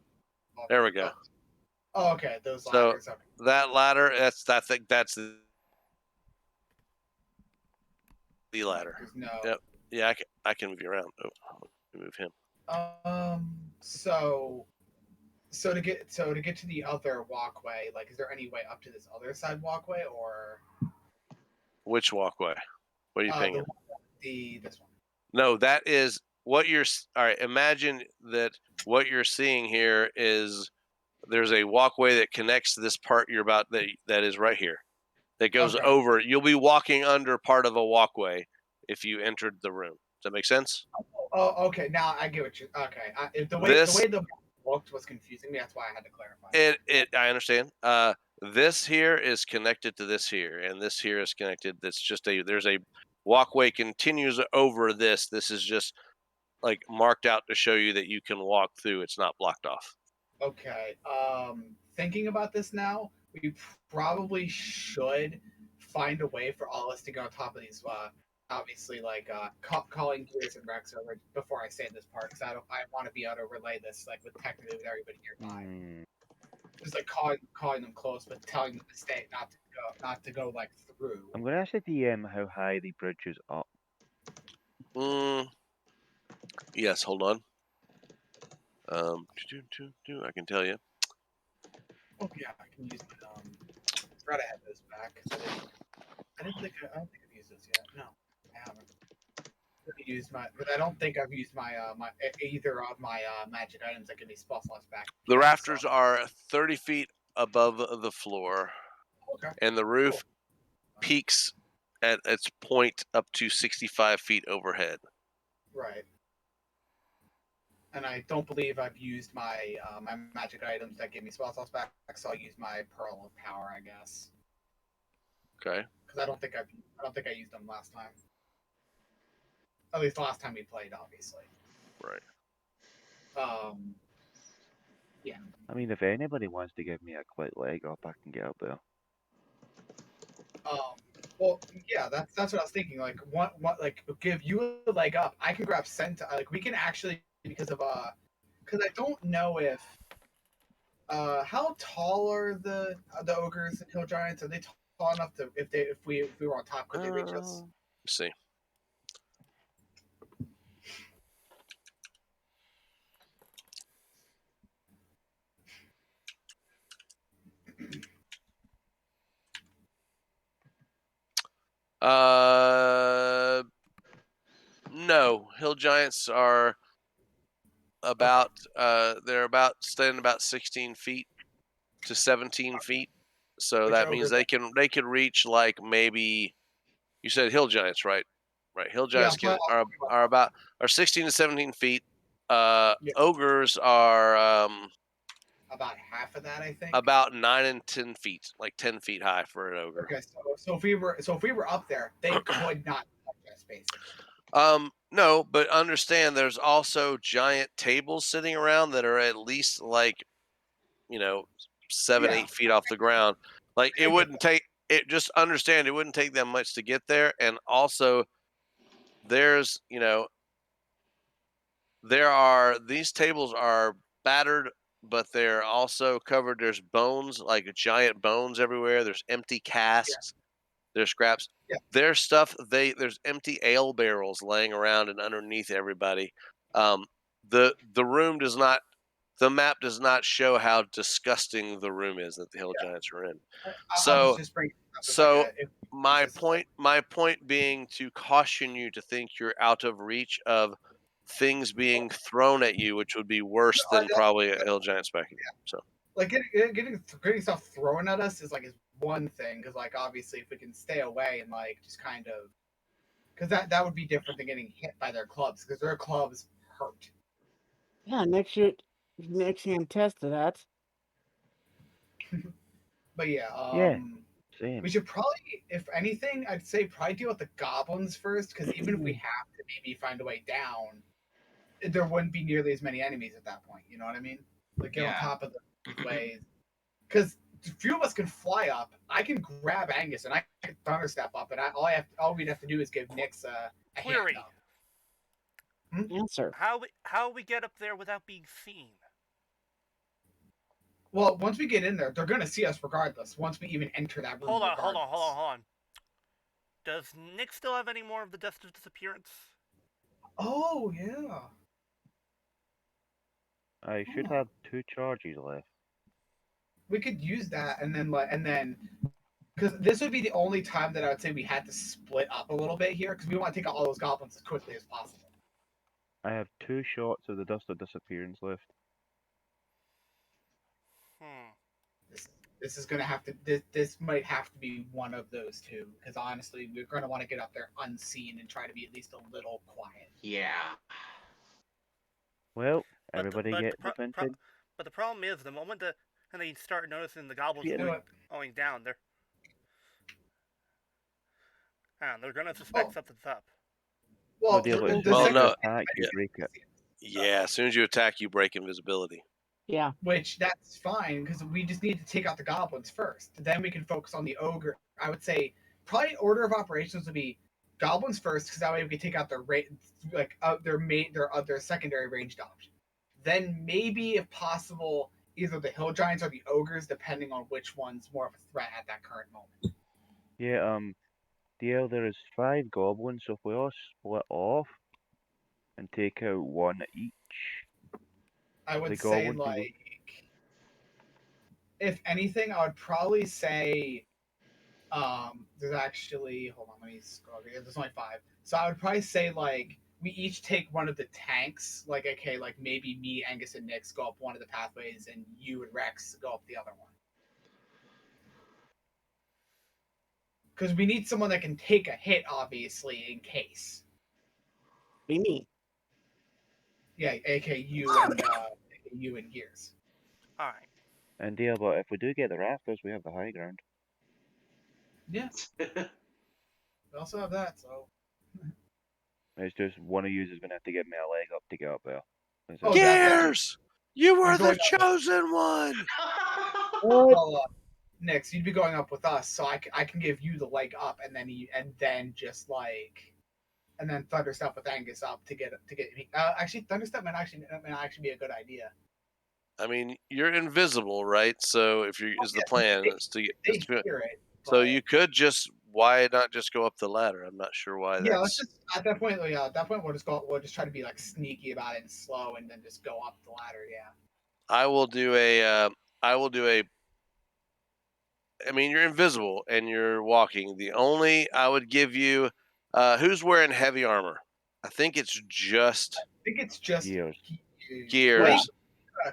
There we go. Oh, okay. Those So ladders. Okay. that ladder, I think that's the ladder. There's no. Yep. Yeah, I can move you around. Oh, let me move him. So to get to the other walkway, like, is there any way up to this other side walkway, or Which walkway? What are you thinking? This one? No, that is what you're. All right, imagine that what you're seeing here is there's a walkway that connects this part you're about that is right here. That goes Okay. over. You'll be walking under part of a walkway if you entered the room. Does that make sense? Oh, okay. Now I get what you. Okay, the way the looked was confusing me. That's why I had to clarify. I understand. This here is connected to this here, and this here is connected. There's a walkway continues over this. This is just like marked out to show you that you can walk through. It's not blocked off. Okay. Thinking about this now, we probably should find a way for all of us to get on top of these. Obviously, like calling Gears and Rex over before I say this part, because I want to be able to relay this like with technically with everybody nearby. Just like calling them close, but telling them to stay, not to go like through. I'm going to ask the DM how high the bridge is up. Yes, hold on. I can tell you. Oh yeah, I can use my forgot I had those back. I don't think I've used those yet. No, I haven't. I don't think I've used my either of my magic items that give me spell slots back. The rafters are 30 feet above the floor, Okay. and the roof peaks at its point up to 65 feet overhead. Right. And I don't believe I've used my my magic items that give me spell slots back, so I'll use my Pearl of Power, I guess. Okay. Because I don't think I used them last time. At least last time we played, obviously. Right. I mean, if anybody wants to give me a quick leg up, I can get up there. Well, yeah, that's what I was thinking. Like, what, like, give you a leg up. I can grab Sentai. Like, we can actually because I don't know if how tall are the ogres and hill giants? Are they tall enough to if we were on top, could they reach us? Let's see. No. Hill giants are about they're about standing about 16 feet to 17 feet. So Which that means ogres? they can reach like maybe you said hill giants, right? Right. Hill Yeah, giants can are about are 16 to 17 feet. Yeah. Ogres are about half of that, I think. about 9 and 10 feet, like 10 feet high for an ogre. Okay, so if we were up there, they could not touch us, basically. No, but understand there's also giant tables sitting around that are at least like, 7, Yeah. 8 feet off the ground. Like I it get wouldn't take it. Just understand it wouldn't take them much to get there, and also there's these tables are battered, but they're also covered. There's bones, like giant bones everywhere. There's empty casks. There's scraps. Yeah. There's stuff. There's empty ale barrels laying around and underneath everybody. The room does not. The map does not show how disgusting the room is that the hill giants are in. I was So just bringing it up as so like my point being to caution you to think you're out of reach of things being thrown at you, which would be worse than probably a hill giant specking. So like getting stuff thrown at us is one thing, because like obviously if we can stay away and like just kind of, because that would be different than getting hit by their clubs, because their clubs hurt. Yeah, next year can test to that. But yeah, Yeah, same. we should probably, if anything, I'd say probably deal with the goblins first, because even if we have to maybe find a way down, there wouldn't be nearly as many enemies at that point. You know what I mean? Like get on top of the ways, because a few of us can fly up. I can grab Angus and I can thunder step up, and all we'd have to do is give Nyx a Query. hand up. Answer. How we get up there without being seen? Well, once we get in there, they're gonna see us regardless. Once we even enter that room. Hold on. Does Nick still have any more of the Dust of Disappearance? Oh yeah. I should have 2 charges left. We could use that, and then because this would be the only time that I would say we had to split up a little bit here, because we want to take out all those goblins as quickly as possible. I have 2 shots of the Dust of Disappearance left. This is gonna have to. This might have to be one of those two, because honestly, we're gonna want to get up there unseen and try to be at least a little quiet. Yeah. Well, everybody get defensive. But the problem is, the moment and they start noticing the goblins Yeah. going down, they're gonna suspect something's up. Well, no. Attack, you break it. Yeah, as soon as you attack, you break invisibility. Yeah. Which that's fine, because we just need to take out the goblins first. Then we can focus on the ogre. I would say probably order of operations would be goblins first, because that way we can take out their secondary ranged option. Then maybe, if possible, either the hill giants or the ogres, depending on which one's more of a threat at that current moment. Yeah, DL, there is 5 goblins, so if we all split off and take out 1 each, I would the say, goblin can go. if anything, I would probably say, there's actually, hold on, let me scroll over here. There's only 5. So I would probably say, we each take one of the tanks. Okay, maybe me, Angus, and Nyx go up one of the pathways, and you and Rex go up the other one. Because we need someone that can take a hit, obviously, in case. Be me. Yeah, aka you and Gears. All right. And DL, but if we do get the rafters, we have the high ground. Yeah. We also have that, so. It's just one of you is going to have to give me a leg up to get up there. That's Oh, it. Gears! You were You're the going up. chosen one! Well, Nix, you'd be going up with us, so I can give you the leg up, and then just like, and then Thunderstep with Angus up to get me. Actually, Thunderstep might actually be a good idea. I mean, you're invisible, right? So if you is the plan is to They get. hear it. So but- you could just why not just go up the ladder? I'm not sure why Yeah, let's that's. just at that point. Yeah, at that point we'll just try to be like sneaky about it and slow, and then just go up the ladder. Yeah. I will do a. I mean, you're invisible and you're walking. The only I would give you, who's wearing heavy armor? I think it's just I think it's just Gears. Gears.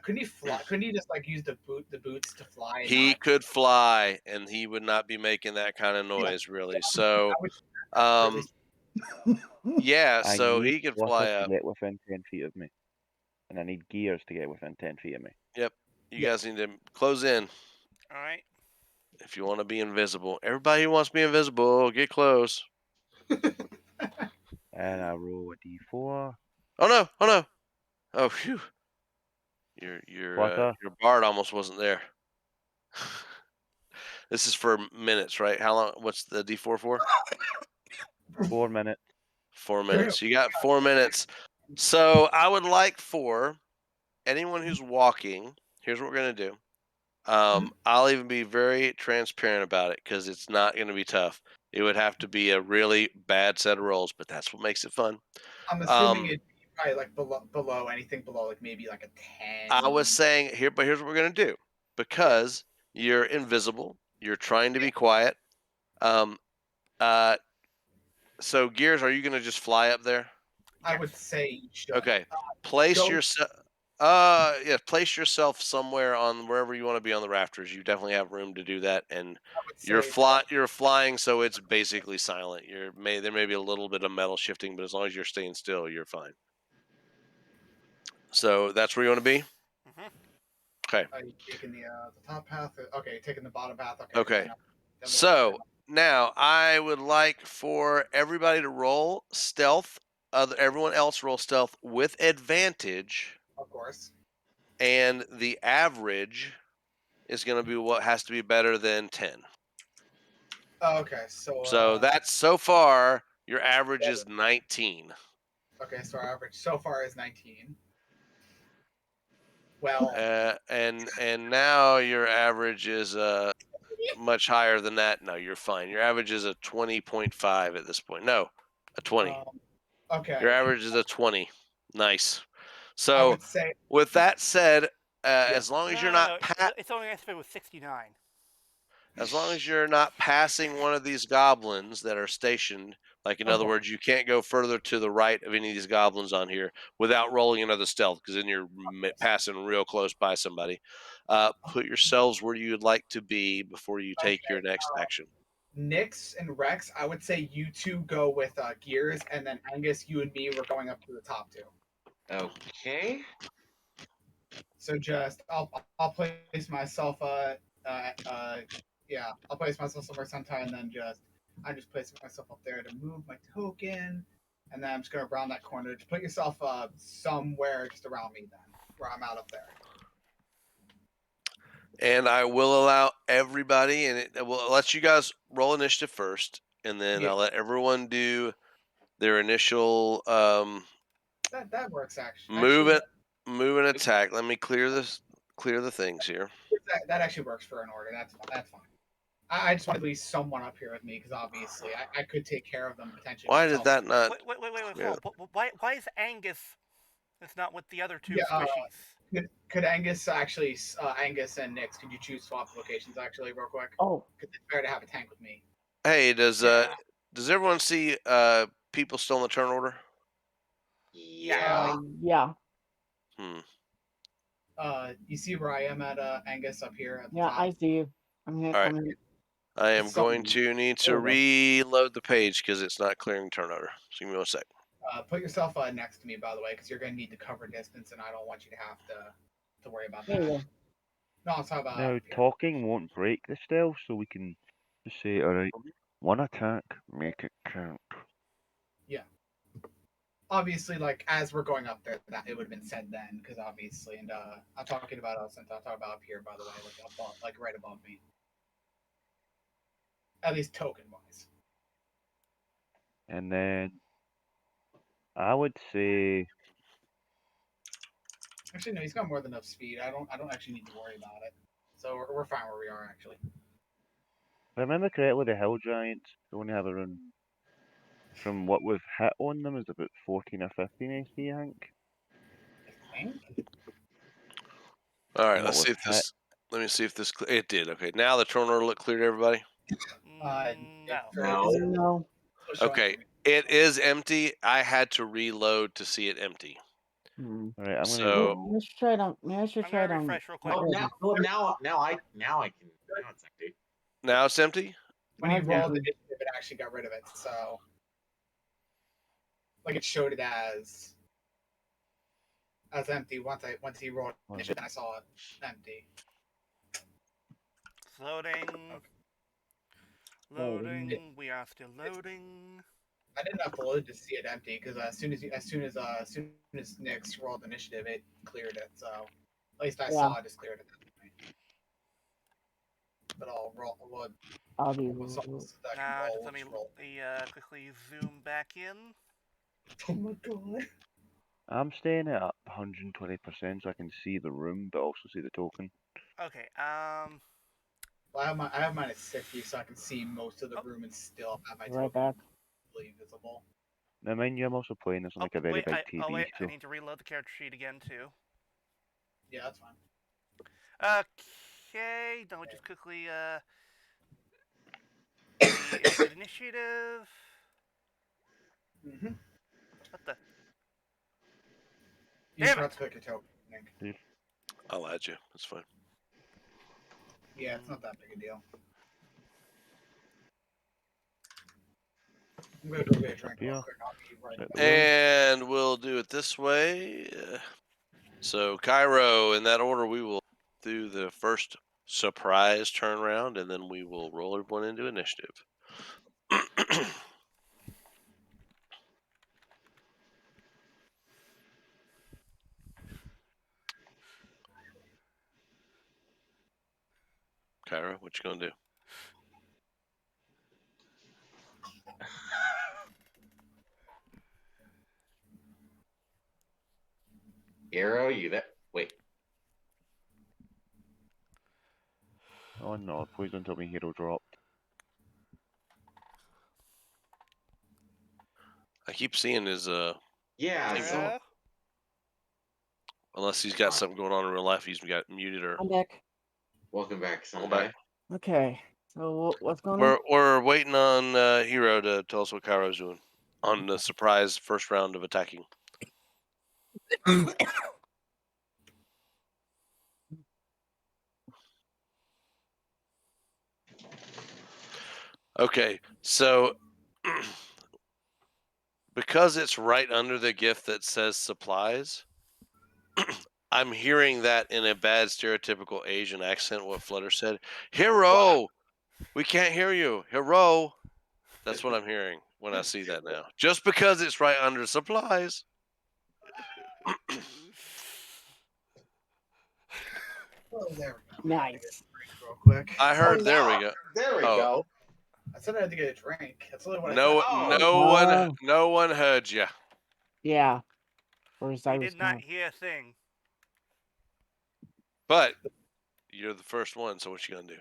Couldn't he fly? Couldn't he just like use the boots to fly? And He not, could fly, and he would not be making that kind of noise, really. So, I would really, yeah, I so need he could Flutter fly to up. get within 10 feet of me. And I need Gears to get within 10 feet of me. Yep, you Yeah. guys need to close in All right. if you want to be invisible. Everybody who wants to be invisible, get close. And I roll a d4. Oh no! Oh no! Oh phew! Flutter. Your bard almost wasn't there. This is for minutes, right? How long? What's the D4 for? 4 minutes. 4 minutes. You got 4 minutes. So I would like for anyone who's walking. Here's what we're gonna do. I'll even be very transparent about it because it's not gonna be tough. It would have to be a really bad set of rolls, but that's what makes it fun. I'm assuming it'd be probably like below anything below like maybe like a 10. I was saying here, but here's what we're gonna do. Because you're invisible, you're trying to be quiet. So Gears, are you gonna just fly up there? I would say you should. Okay. Place go- yourself. Yeah. Place yourself somewhere on wherever you want to be on the rafters. You definitely have room to do that, and I would you're say You're flying, so it's basically silent. There may be a little bit of metal shifting, but as long as you're staying still, you're fine. So that's where you want to be. Mhm. Okay. Are you taking the top path? Okay, taking the bottom path. Okay. Okay. then we'll- So now I would like for everybody to roll stealth. Everyone else roll stealth with advantage. of course. And the average is going to be what has to be better than 10. Okay, So that's so far your average is 19. okay, so our average so far is 19. Well, And now your average is much higher than that. No, you're fine. Your average is a 20.5 at this point. No, a 20. Okay. Your average is a 20. Nice. I So would say with that said, as long as No, you're no, not no, it's only if it was 69. as long as you're not passing one of these goblins that are stationed, like in other words, you can't go further to the right of any of these goblins on here without rolling another stealth, because then you're passing real close by somebody. Put yourselves where you'd like to be before you take your next action. Nyx and Rex, I would say you two go with Gears, and then Angus, you and me, we're going up to the top two. Okay. So just I'll place myself I'll place myself somewhere sometime, and then I'm just placing myself up there to move my token, and then I'm just gonna round that corner. Just put yourself somewhere just around me then, where I'm out up there. And I will allow everybody, and it will let you guys roll initiative first, and then Yeah. I'll let everyone do their initial That works actually. move and attack. Let me clear the things here. That actually works for an order. That's fine. I just want to leave someone up here with me because obviously I could take care of them potentially. Why did myself. that not? Wait, Yeah. hold on. Why is Angus? It's not with the other two Yeah, squishies. Could Angus actually, Angus and Nyx, could you choose swap locations actually, real quick? Oh, Because it's fair to have a tank with me. Hey, does everyone see people still in the turn order? Yeah. yeah. You see where I am at Angus up here at the Yeah, top? I see you. I'm here. All right. I'm here. I am So- going to need to There we reload the page because it's not clearing turn order. So give me 1 sec. Put yourself next to me, by the way, because you're going to need to cover distance, and I don't want you to have to worry about There that. you go. No, I'm talking about. Now, up here. talking won't break the stealth, so we can just say, alright, one attack, make it count. Yeah. obviously, like as we're going up there, that it would have been said then, because obviously, and I'm talking about us, and I'm talking about up here, by the way, like above, like right above me, at least token wise. And then I would say Actually, no, he's got more than enough speed. I don't actually need to worry about it. So we're fine where we are actually. if I remember correctly, the Hill Giants only have around, from what we've hit on them, is about 14 or 15 AC, I think. I think. All right, What let's see we've if this. Let me see if this. It did. Okay, now the terminal look clear to everybody. No. No. Okay, it is empty. I had to reload to see it empty. Alright, I'm gonna So- go. Let's try it on. Let's just I'm try gonna it on. refresh real quick. Oh, now I can. Now it's empty. Now it's empty. When he Okay. rolled initiative, it actually got rid of it. So, like, it showed it as empty once he rolled initiative, and I saw it empty. Loading. Loading. Loading. We are still loading. I didn't upload to see it empty because as soon as Nyx rolled initiative, it cleared it. So, at least I saw it just cleared it. But I'll roll. I'll be. What's that can Now, roll, just let me quickly zoom back in. Oh my god. I'm staying at 120% so I can see the room, but also see the token. Okay. Well, I have mine at 60, so I can see most of the room and still have my Right token back. fully visible. Now, mind you, I'm also playing this on like a very wait, big I, TV, wait, so I need to reload the character sheet again too. Yeah, that's fine. Okay, now we just quickly the initiative. Mm-hmm. What the? You Damn forgot it! to pick your token, I think. I'll add you. That's fine. Yeah, it's not that big a deal. I'm gonna go get a drink real Yeah. quick. I'll be right Set back. the room. And we'll do it this way. So Cairo, in that order, we will do the first surprise turnaround, and then we will roll everyone into initiative. Cairo, what you gonna do? Hiiro, you there? Wait. Oh no, please don't tell me Hiiro dropped. I keep seeing his Yeah. Yeah. unless he's got something going on in real life, he's got muted or. I'm back. Welcome back, Welcome Sentai. back. Okay. So what's going on? We're waiting on Hiiro to tell us what Cairo's doing on the surprise first round of attacking. Okay, so because it's right under the gift that says supplies, I'm hearing that in a bad stereotypical Asian accent. What Flutter said, "Hero, we can't hear you, Hero." That's what I'm hearing when I see that now. Just because it's right under supplies. Oh, there we go. Nice. Real quick. I heard. There we go. There we Oh. go. I said I had to get a drink. That's literally what No, I said. no one heard you. Yeah. First I We was did not gone. hear a thing. But you're the first one, so what you gonna do?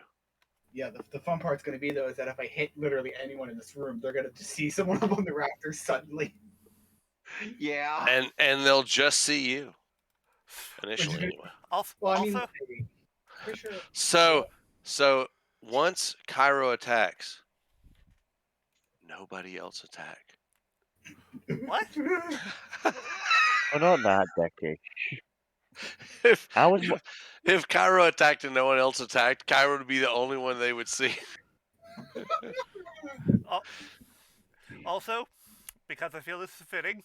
Yeah, the fun part's gonna be though is that if I hit literally anyone in this room, they're gonna just see someone up on the rafters suddenly. Yeah. And they'll just see you initially gonna- anyway. Also, Well, I mean, also maybe. Pretty sure. So once Cairo attacks, nobody else attack. what? Oh, not that, Dicky. if, I was. if Cairo attacked and no one else attacked, Cairo would be the only one they would see. Also, because I feel this is fitting.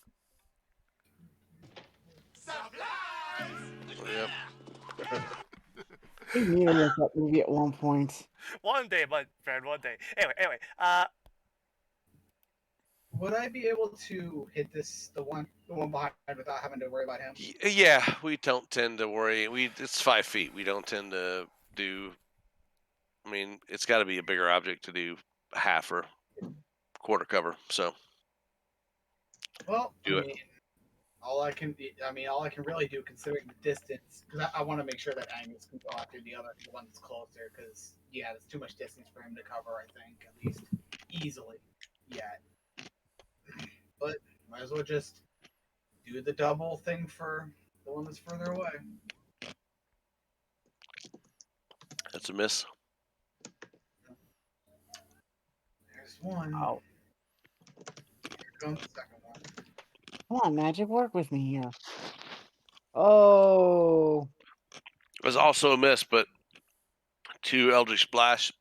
Yep. We knew this that movie at one point. One day, my friend, one day. Anyway, Would I be able to hit the one behind, without having to worry about him? Yeah, we don't tend to worry. It's 5 feet. We don't tend to do. I mean, it's got to be a bigger object to do half or quarter cover. So Well, do I it. mean, all I can really do, considering the distance, because I want to make sure that Angus can go after the one that's closer, because yeah, there's too much distance for him to cover. I think at least easily yet. But might as well just do the double thing for the one that's further away. That's a miss. There's one. Ow. Here comes the second one. Come on, magic, work with me here. Oh. It was also a miss, but 2 Eldritch blasts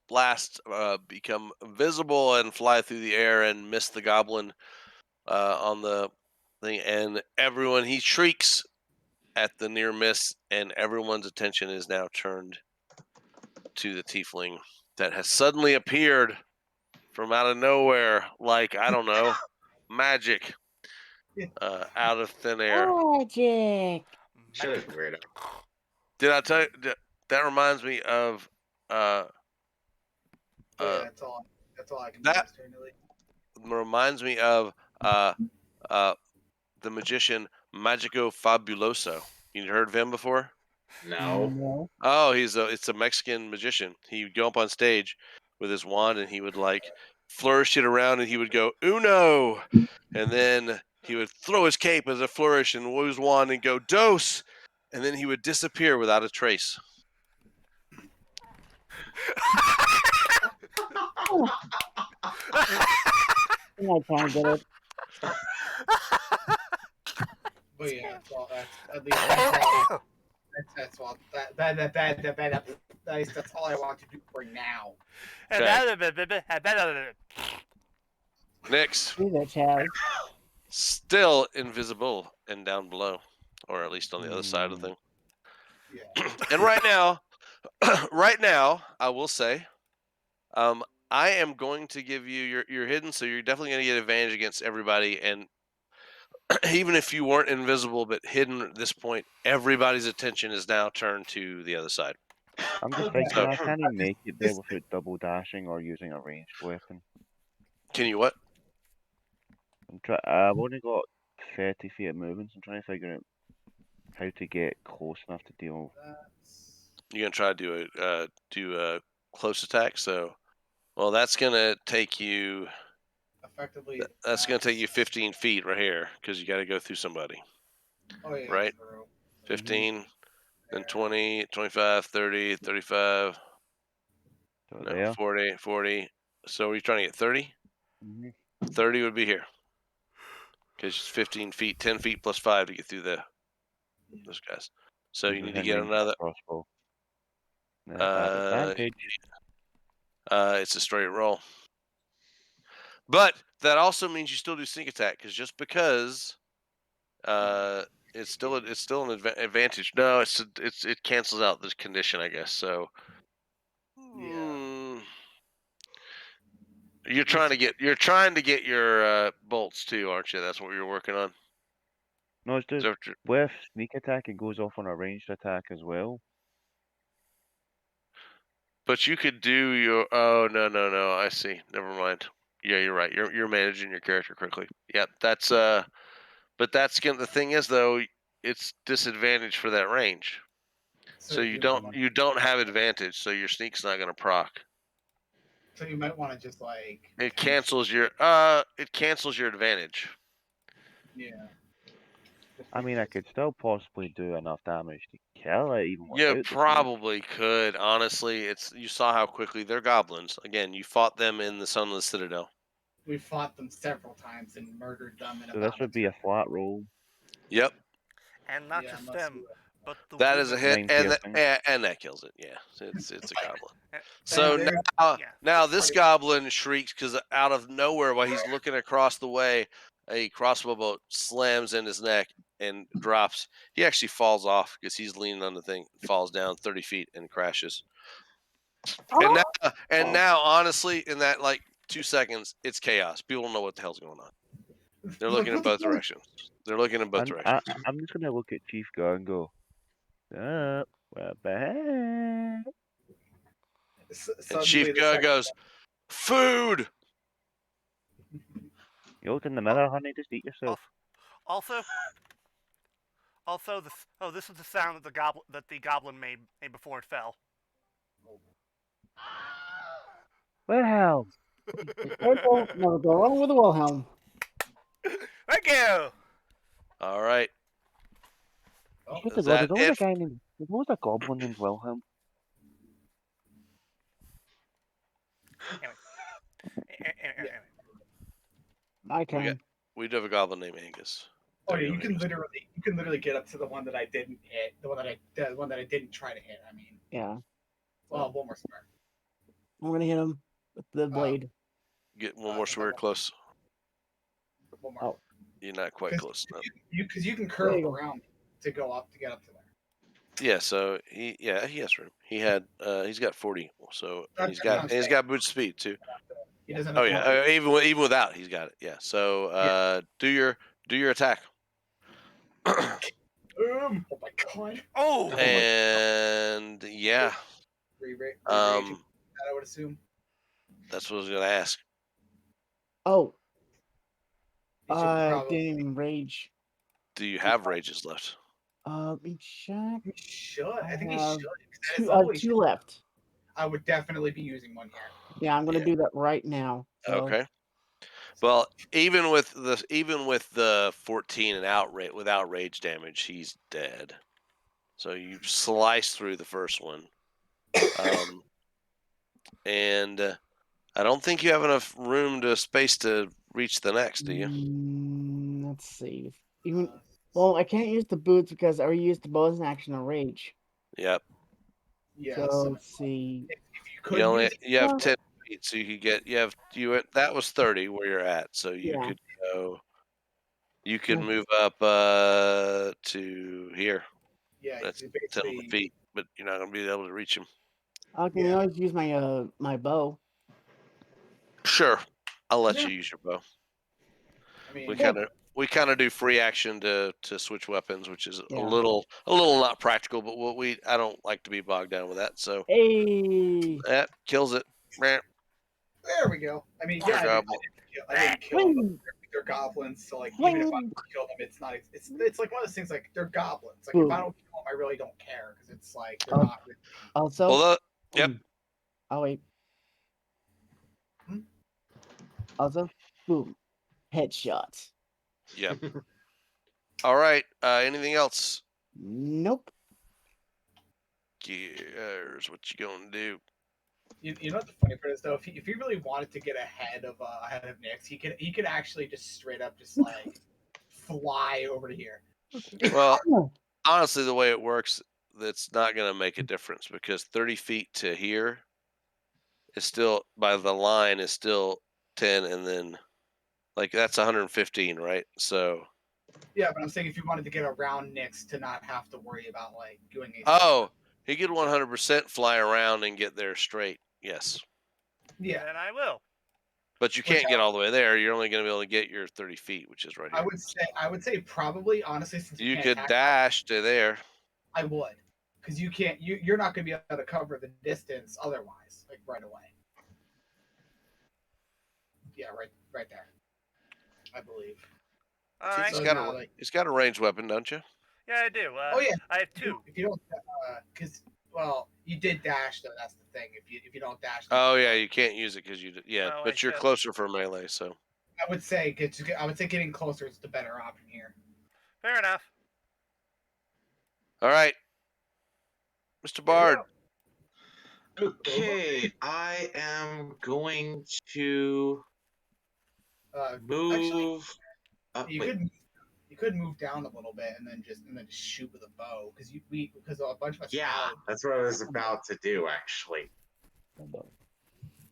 become visible and fly through the air and miss the goblin on the thing, and he shrieks at the near miss, and everyone's attention is now turned to the tiefling that has suddenly appeared from out of nowhere, like, I don't know, magic out of thin air. Magic. Shut up, weirdo. Did I tell you that reminds me of Yeah, that's all I can do that- this turn, really. reminds me of the magician Magico Fabuloso. You heard of him before? No. No. Oh, it's a Mexican magician. He would go up on stage with his wand and he would like flourish it around and he would go uno, and then he would throw his cape as a flourish and wave his wand and go dos, and then he would disappear without a trace. I can't get it. But yeah, that's all. At least that's all. That's all I want to do for now. Nyx, See that, Chaz. still invisible and down below, or at least on the other side of the thing. Yeah. And right now, I will say, I am going to give you you're hidden, so you're definitely going to get advantage against everybody. And even if you weren't invisible but hidden at this point, everybody's attention is now turned to the other side. I'm just Okay. thinking I can't even make it there without double dashing or using a ranged weapon. Can you what? I've only got 30 feet of movement, so I'm trying to figure out how to get close enough to deal. You're gonna try to do a close attack. So, well, that's gonna take you. Effectively. That's gonna take you 15 feet right here because you got to go through somebody. Oh yeah. Right. True. 15, then 20, 25, 30, 35, So no, there. 40, 40. So are you trying to get 30? Mhm. 30 would be here. Because it's 15 feet, 10 feet plus 5 to get through those guys. So you need to get another. crossbow. At Uh, advantage. it's a straight roll. But that also means you still do sneak attack, because just because it's still an advantage. No, it cancels out this condition, I guess. So you're trying to get your bolts too, aren't you? That's what you're working on. No, it's Is just that what you're- with sneak attack, it goes off on a ranged attack as well. But you could do your. Oh no! I see. Never mind. Yeah, you're right. You're managing your character correctly. Yep, that's But that's gonna. The thing is though, it's disadvantage for that range. So you don't have advantage. So your sneak's not gonna proc. So you might want to just like. It cancels your advantage. Yeah. I mean, I could still possibly do enough damage to kill it, even without You the sneak. probably could. Honestly, you saw how quickly they're goblins. Again, you fought them in the Sunless Citadel. We fought them several times and murdered them. So this would be a flat roll. Yep. And not Yeah, just unless them, but the That is a hit, women. and 9 piercing. and that kills it. Yeah, it's a goblin. Uh, So there- now this goblin shrieks because out of nowhere, while he's looking across the way, a crossbow bolt slams in his neck and drops. He actually falls off because he's leaning on the thing, falls down 30 feet and crashes. And now, honestly, in that like 2 seconds, it's chaos. People don't know what the hell's going on. They're Like, looking in what the both fuck? directions. They're looking in both I'm directions. just gonna look at Chief Guy and go, we're back. And Suddenly Chief the Guy second goes, "Food." You look in the mirror, honey. Just eat yourself. Also, this is the sound that the goblin made before it fell. Well, Careful, never go wrong with a Wilhelm. Thank you. All right. Oh, swear to Is God, that there's it? always a goblin named Wilhelm. Anyway. My turn. We do have a goblin named Angus. Oh There yeah, we you go, can Angus. literally get up to the one that I didn't hit, the one that I didn't try to hit. I mean, Yeah. well, one more square. I'm gonna hit him with the blade. Get one more square one more. close. One more. Oh. You're not quite close enough. Because you can There curve you go. around to get up to there. Yeah, so he has room. He's got 40, so and he's That's what I'm got saying. boot speed too. He doesn't. Oh Have to yeah, worry. even without he's got it. Yeah. So do your attack. Oh my god. Oh. And yeah, Re-raging. um, I would assume. that's what I was gonna ask. Oh. You should probably. Didn't even rage. Do you have rages left? Let me check. You should. I think you have should. 'Cause that is Two, always. two left. I would definitely be using one here. Yeah, I'm gonna Yeah. do that right now. So. Okay. Well, even with the 14 and without rage damage, he's dead. So you slice through the first one, and I don't think you have enough space to reach the next, do you? Let's see. Even well, I can't use the boots because I already used the bonus action on rage. Yep. Yeah. So So let's see. if you could use it, You have Yeah. 10 feet, so you could get that was 30 where you're at, so you Yeah. could go. You could Yeah. move up to here. yeah, That's you 10 basically. feet, but you're not gonna be able to reach him. I can always use my my bow. Sure, I'll let Yeah. you use your bow. I mean, We kind of do free action to switch weapons, which is Yeah. a little not practical, but I don't like to be bogged down with that. So Hey. that kills it. Meh. there we go. I mean, Poor yeah, goblin. I didn't kill them. Fling. They're goblins, so like even if I Fling. kill them, it's not. It's like one of those things. Like they're goblins. Like if I Boom. don't kill them, I really don't care because it's like they're Oh. not. Really, Also. Well, yep. boom. Oh wait. Hmm? Also. Boom. Headshot. Yep. All right. Anything else? Nope. Gears. What you gonna do? you know what the funny part is though? If he really wanted to get ahead of Nyx, he could actually just straight up just like fly over to here. Well, Oh. honestly, the way it works, that's not gonna make a difference because 30 feet to here is still by the line is still 10, and then like that's 115, right? So. Yeah, but I'm saying if you wanted to get around Nyx to not have to worry about like doing a. Oh, he could 100% fly around and get there straight. Yes. Yeah. Then I will. But you can't get all the way there. You're only going to be able to get your 30 feet, which is right here. I would say probably honestly since You can't could attack, dash to there. I would, because you can't. You're not going to be able to cover the distance otherwise, like right away. Yeah, right there. I believe. All right. He's got a ranged weapon, don't you? Yeah, I do. Oh yeah, I have two. If you don't, because well, you did dash though. That's the thing. If you don't dash. Oh yeah, you can't use it because Oh, but you're closer for melee, so. I would say getting closer is the better option here. Fair enough. All right, Mr. Bard. Okay, I am going to move. Actually, up. you could move down a little bit and then just shoot with a bow because a bunch of us. Yeah, that's what I was about to do actually.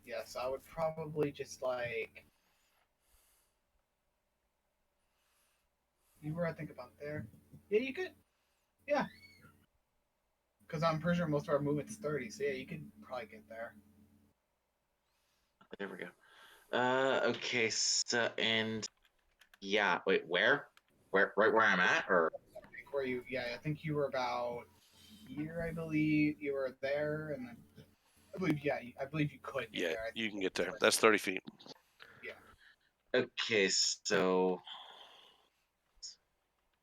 Yes, I would probably just like. You were, I think, about there. Yeah, you could. Yeah. Because I'm pretty sure most of our movement's 30, so yeah, you could probably get there. There we go. Okay, so and Yeah. Wait, where? Right where I'm at, or? Where you? Yeah, I think you were about here. I believe you were there, and then I believe I believe you could get Yeah, there. you can get there. That's 30 feet. Okay, so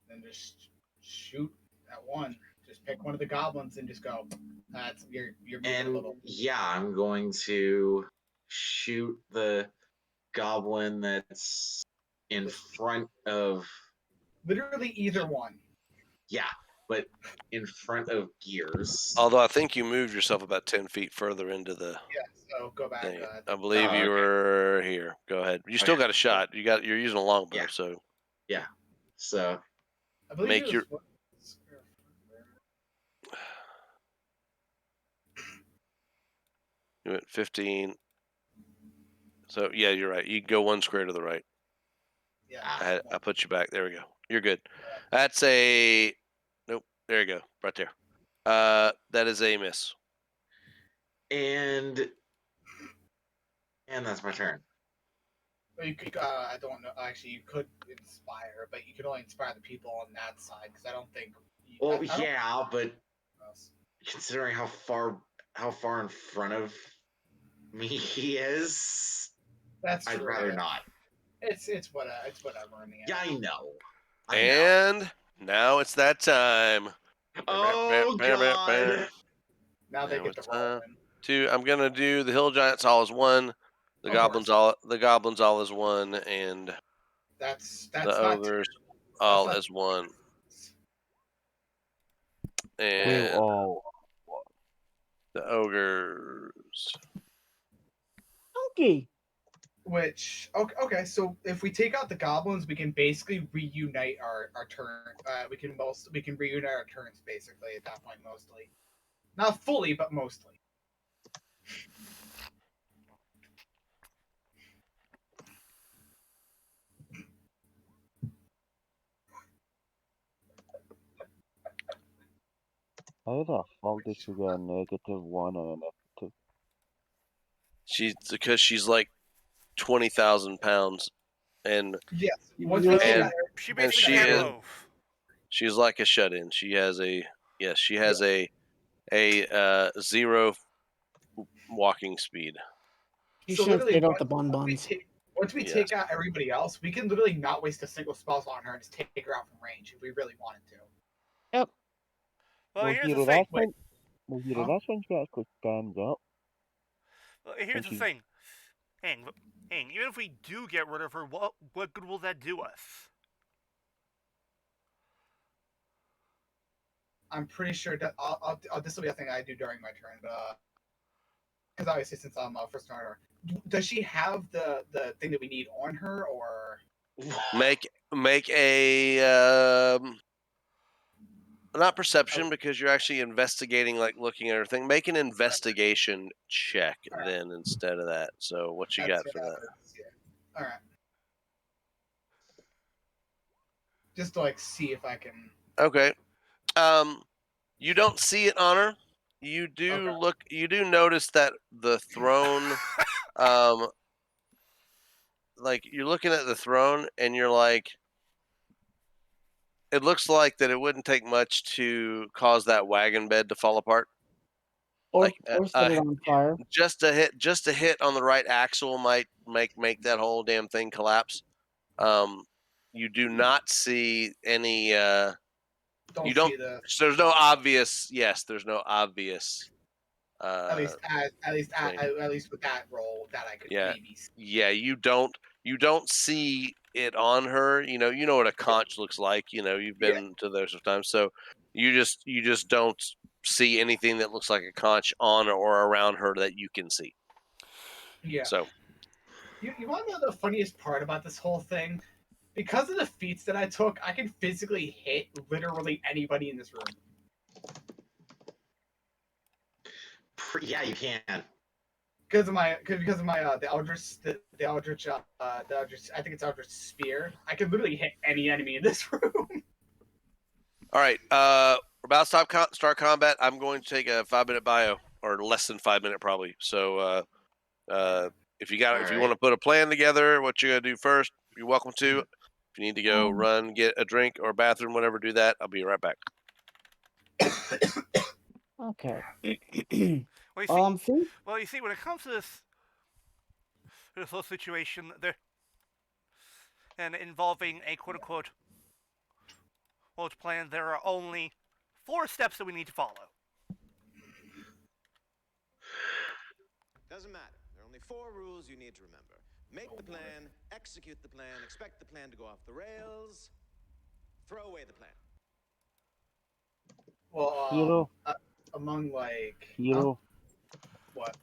Then just shoot at one. Just pick one of the goblins and just go. That's you're moving a and little. yeah, I'm going to shoot the goblin that's in front of Literally either one. but in front of Gears. Although I think you moved yourself about 10 feet further into the Yeah. So go back. thing. I believe you okay. were here. Go ahead. You still Okay. got a shot. You're using a longbow, Yeah. so So I believe make it was your- you went 15. So yeah, you're right. You can go one square to the right. Yeah. I put you back. There we go. You're good. That's a nope. There you go. Right there. That is a miss. and that's my turn. Well, you could. I don't know. Actually, you could inspire, but you could only inspire the people on that side because I don't think. Well, I don't yeah, but know. considering how far in front of me he is, That's I'd true. rather not. It's whatever in the end. Yeah, I know. And now it's that time. Oh God! Now they Now get it's the roll in. 2. I'm gonna do the hill giants all as one. The Of goblins all as one, and That's the not ogres terrible. all That's as one. Two And all. the ogres. Okay. Which okay, so if we take out the goblins, we can basically reunite our turn. We can reunite our turns basically at that point mostly, not fully but mostly. How the fuck did she get a -1 and a -2? Because she's like 20,000 pounds, and Yes. And- She and basically she can't is- move. she's like a shut-in. She has a a 0 walking speed. You So should have literally, stayed off the bonbons. once we Yes. take out everybody else, we can literally not waste a single spell on her and just take her out from range if we really wanted to. Well, here's the Hiiro, thing. Huh? that's when she actually stands up. Well, here's the she's- thing. Hang, even if we do get rid of her, what good will that do us? I'm pretty sure that this will be a thing I do during my turn, but because obviously since I'm first starter, does she have the thing that we need on her or? Make a not perception because you're actually investigating, like looking at everything. Make an investigation check then instead of that. So what you got for that? All right. Just to like see if I can. Okay. You don't see it on her. You do Okay. You do notice that the throne, like you're looking at the throne and you're like, it looks like that it wouldn't take much to cause that wagon bed to fall apart. Or, Like, or set it on fire. Just a hit on the right axle might make that whole damn thing collapse. You do not see any. You don't. See the. So there's no obvious. Yes, there's no obvious. At least thing. at least with that roll that I could Yeah. maybe see. Yeah, you don't see it on her. You know what a conch looks like. You've been to those times, so you just don't see anything that looks like a conch on or around her that you can see. Yeah. So You want to know the funniest part about this whole thing? Because of the feats that I took, I can physically hit literally anybody in this room. Yeah, you can. Because of my the Eldritch I think it's Eldritch Spear. I can literally hit any enemy in this room. all right, we're about to start combat. I'm going to take a 5-minute bio, or less than 5 minute probably. So if you want to put a plan together, what you're gonna do first, you're welcome to. If you need to go run, get a drink or a bathroom, whatever, do that. I'll be right back. Okay. Well, See? you see, when it comes to this whole situation, there and involving a quote-unquote old plan, there are only 4 steps that we need to follow. Doesn't matter. There are only 4 rules you need to remember. Make the plan, execute the plan, expect the plan to go off the rails, throw away the plan. Well, Hiiro, among like Hiiro, what?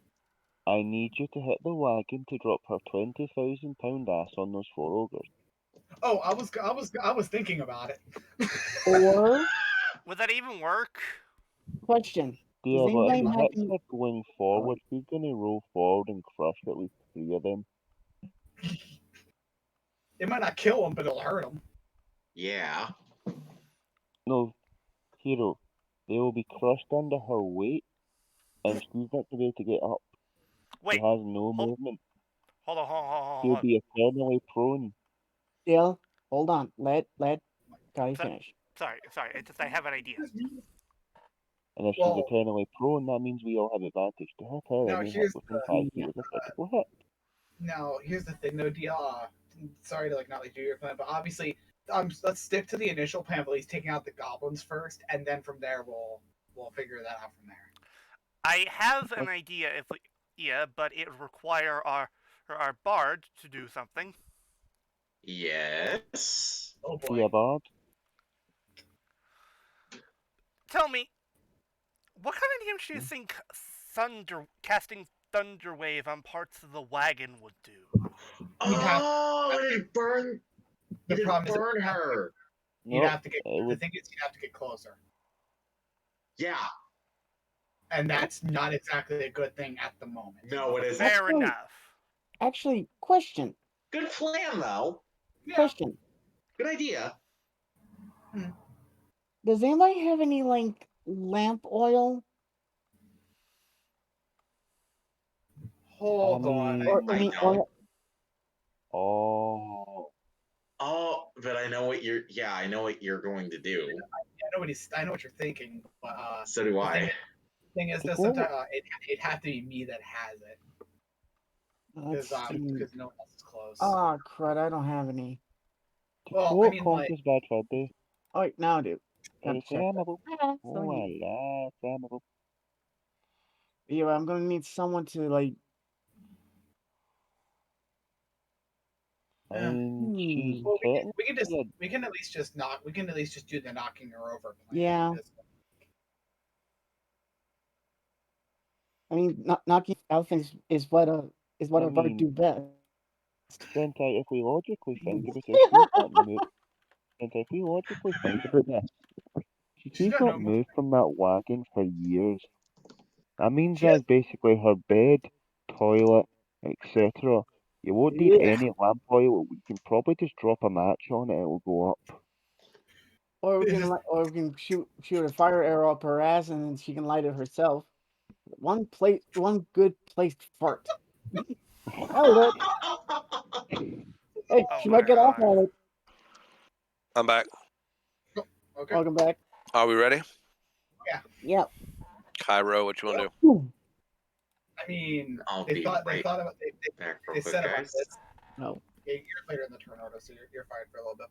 I need you to hit the wagon to drop her £20,000 ass on those 4 ogres. Oh, I was thinking about it. Or Would that even work? question. Yeah, Does but if anybody he have hits any... her going forward, he's gonna roll forward and crush at least 3 of them. It might not kill him, but it'll hurt him. Yeah. No, Hiiro, they will be crushed under her weight, and she's not gonna be able to get up. Wait, She has no movement. hold on. She'll be eternally prone. Still, hold on. Let Scotty finish. Sorry. It's just I have an idea. And if she's eternally prone, that means we all have advantage to hit her. Now, Any hit here's within the- 5 feet is a critical hit. Now, here's the thing, though, DL. Sorry to not do your plan, but obviously, let's stick to the initial plan. But he's taking out the goblins first, and then from there we'll figure that out from there. I have an idea but it would require our bard to do something. Yes. Oh boy. Yeah, Bard. Tell me, what kind of damage do you think casting Thunder Wave on parts of the wagon would do? Oh, it burn. The It problem is burn her. You'd have to get. it The would- thing is, you'd have to get closer, Yeah. and that's not exactly a good thing at the moment. No, it isn't. Fair enough. Actually, question. Good plan, though. Yeah. Question. Good idea. Does anybody have any like lamp oil? Hold on. Or I any don't. oil? Oh. Oh, but I know what you're. Yeah, I know what you're going to do. I know what you're thinking, but So do I. thing is, Like, that sometimes it'd have to be me that has it Let's because see. no one else is close. Oh crud! I don't have any. Well, I mean, Conquers bad for day. Oh wait, now I do. Got to It's check. flammable. Ah, Oh, so I you- love flammable. Yeah, I'm gonna need someone to like. I mean, she's Well, technically we can at least just do the knocking her over plan. Yeah. because- I mean, knocking out things is what a I bard mean- do best. Sentai, if we logically think about this, she's not moved. Sentai, if we logically think about this, she's got not no moved from that wagon for years. That means She has- that's basically her bed, toilet, etc. You won't need Yeah. any lamp oil. We can probably just drop a match on it and it'll go up. Or we It's can just- or we can shoot a fire arrow up her ass and then she can light it herself. One good placed fart. Oh, hey, Oh she my might get off God. on it. I'm back. Okay. Welcome back. Are we ready? Yep. Cairo, what you want to do? I mean, I'll they be thought right about back real they quick, said about guys. this. No. Yeah, you're later in the turn order, so you're fired for a little bit.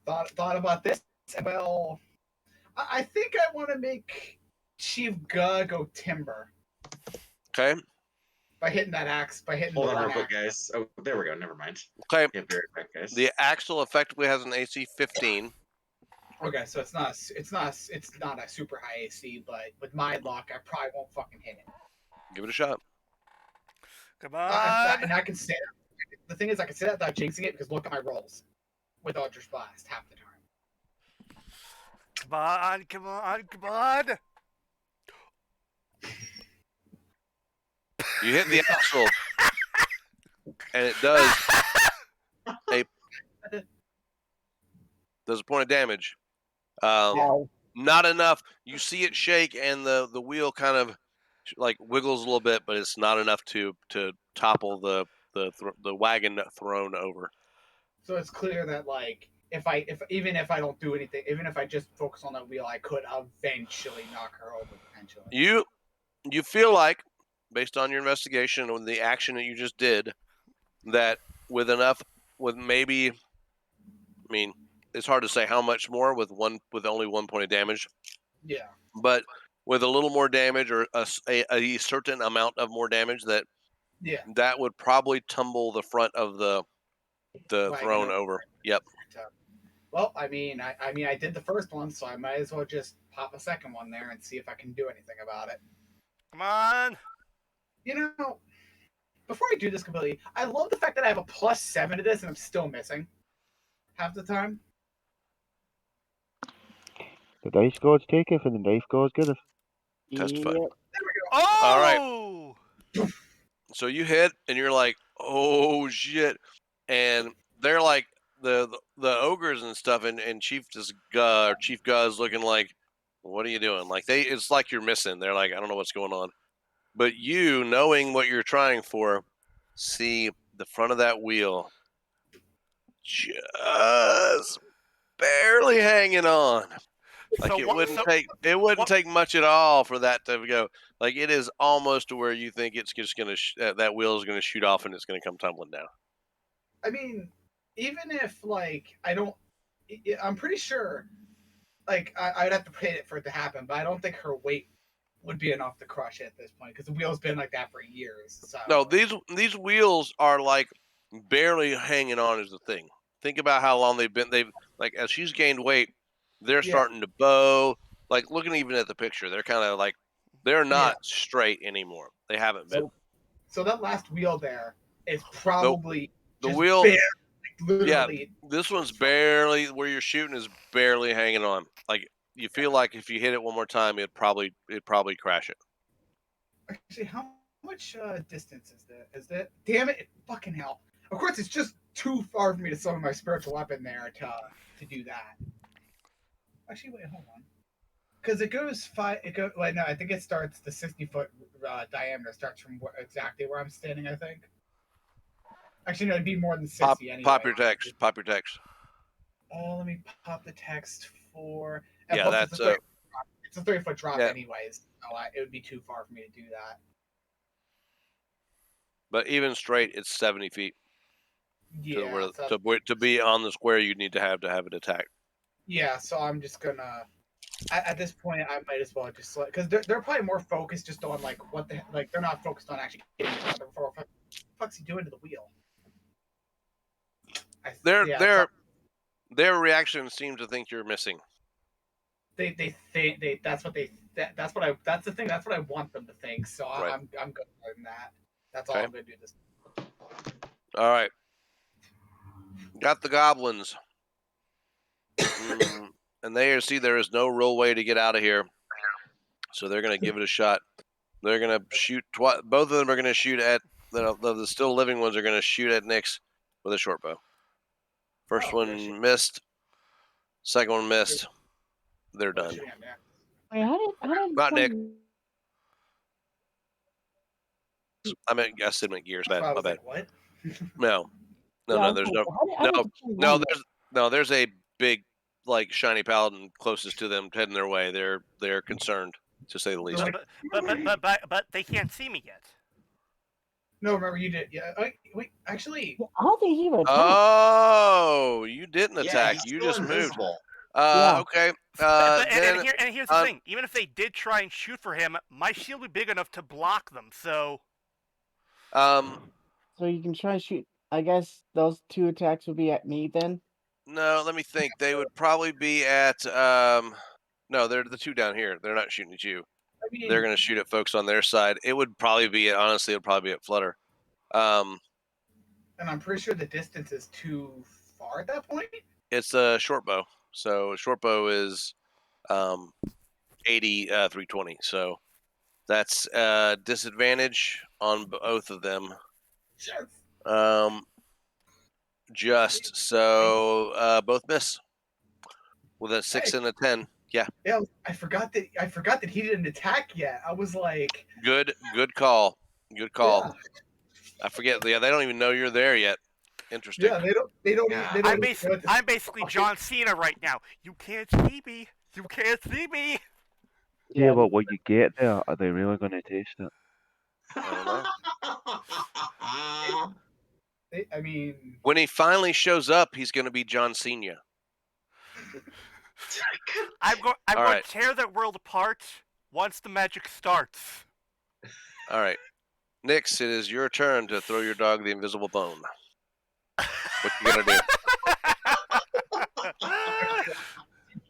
But thought about this. Well, I think I want to make Chief Ga go timber Okay. by hitting that axe. By hitting Hold the on one real quick, axe. guys. Oh, there we go. Never mind. Okay. Yeah, be right back, guys. The axle effectively has an AC 15. Okay, so it's not a super high AC, but with my luck, I probably won't fucking hit it. Give it a shot. Come And on. I can say that. The thing is, I can say that without jinxing it because look at my rolls with Eldritch Blast half the time. Come on. You hit the axle, and it does a point of damage. Ow. Not enough. You see it shake, and the wheel kind of like wiggles a little bit, but it's not enough to topple the the wagon thrown over. So it's clear that like even if I don't do anything, even if I just focus on that wheel, I could eventually knock her over potentially. You feel like, based on your investigation and the action that you just did, that with maybe, I mean, it's hard to say how much more with only 1 point of damage, Yeah. but with a little more damage or a certain amount of more damage, Yeah. that would probably tumble the front of the Wagon throne over. Yep. Well, I mean, I did the first one, so I might as well just pop a second one there and see if I can do anything about it. Come on. You know, before I do this completely, I love the fact that I have a +7 to this and I'm still missing half the time. The dice gods take it, and the dice gods give it. Testify. Yep. There we go. Oh! All right. So you hit, and you're like, "Oh shit!" And they're like the ogres and stuff, and Chief Guz looking like, "What are you doing?" Like it's like you're missing. They're like, "I don't know what's going on," but you, knowing what you're trying for, see the front of that wheel just barely hanging on. Like So it what- wouldn't so- take take much at all for that to go. Like it is almost to where you think it's just gonna that wheel is gonna shoot off and it's gonna come tumbling down. I mean, even if like I'm pretty sure like I'd have to pay it for it to happen, but I don't think her weight would be enough to crush it at this point because the wheel's been like that for years. So No, these wheels are like barely hanging on is the thing. Think about how long they've like as she's gained weight, they're Yeah. starting to bow. Like looking even at the picture, they're kind of like they're not straight anymore. They haven't been. So that last wheel there is probably The just wheel, barely, like, literally. this one's barely where you're shooting is barely hanging on. Like you feel like if you hit it one more time, it'd probably crash it. Actually, how much distance is that? Is that? Damn it! Fucking hell! Of course, it's just too far for me to summon my spiritual weapon there to do that. Actually, wait, hold on. Because it goes 5. It goes. Wait, no, I think it starts the 60-foot diameter starts from exactly where I'm standing. I think. Actually, no, it'd be more than 60 anyway. Pop your text. Pop your text. Let me pop the text for. Yeah, plus that's it's a 30-foot drop, yeah. anyways. So it would be too far for me to do that. But even straight, it's 70 feet. Yeah. To be on the square, you need to have it attacked. Yeah, so I'm just gonna. At this point, I might as well just because they're probably more focused just on like what the like they're not focused on actually getting the other before. What the fuck's he doing to the wheel? Their reactions seem to think you're missing. They think that's the thing that's what I want them to think. So Right. I'm good with that. That's all Okay. I'm gonna do this. All right. Got the goblins. And they see there is no real way to get out of here. So they're going to give it a shot. They're going to shoot. Both of them are going to shoot at the still living ones are going to shoot at Nyx with a short bow. First one missed. Second one missed. They're done. Wait, how did Not Nick. someone- I said gears. Bad. My bad. Like, what? No. Yeah, There's okay, how did someone no. do that? There's a big, like shiny paladin closest to them heading their way. They're concerned, to say the least. But they can't see me yet. No, remember you did. Yeah. Wait, actually. I don't think he would attack. Oh, you didn't attack. he's You still just moved. invisible. Yeah. Okay. And here's the thing. Even if they did try and shoot for him, my shield would be big enough to block them. So. So you can try and shoot. I guess those two attacks would be at me then. No, let me think. They would probably be at no, they're the two down here. They're not shooting at you. I mean, They're going to shoot at folks on their side. It would probably be honestly, it would probably be at Flutter. and I'm pretty sure the distance is too far at that point. It's a short bow. So short bow is 80 320. So that's disadvantage on both of them. Sure. Just so both miss with a 6 and a 10. Yeah. Yeah, I forgot that he didn't attack yet. I was like, Good call. Good call. I forget. Yeah, they don't even know you're there yet. Interesting. Yeah, they don't. They don't. Yeah, They don't I'm, even know what I'm basically John Cena right now. You can't see me. You can't see me. Yeah, but when you get there, are they really going to taste it? I don't know. I mean, When he finally shows up, he's going to be John Cena. I'm All going right. to tear that world apart once the magic starts. All right. Nix, it is your turn to throw your dog the invisible bone. What you gonna do?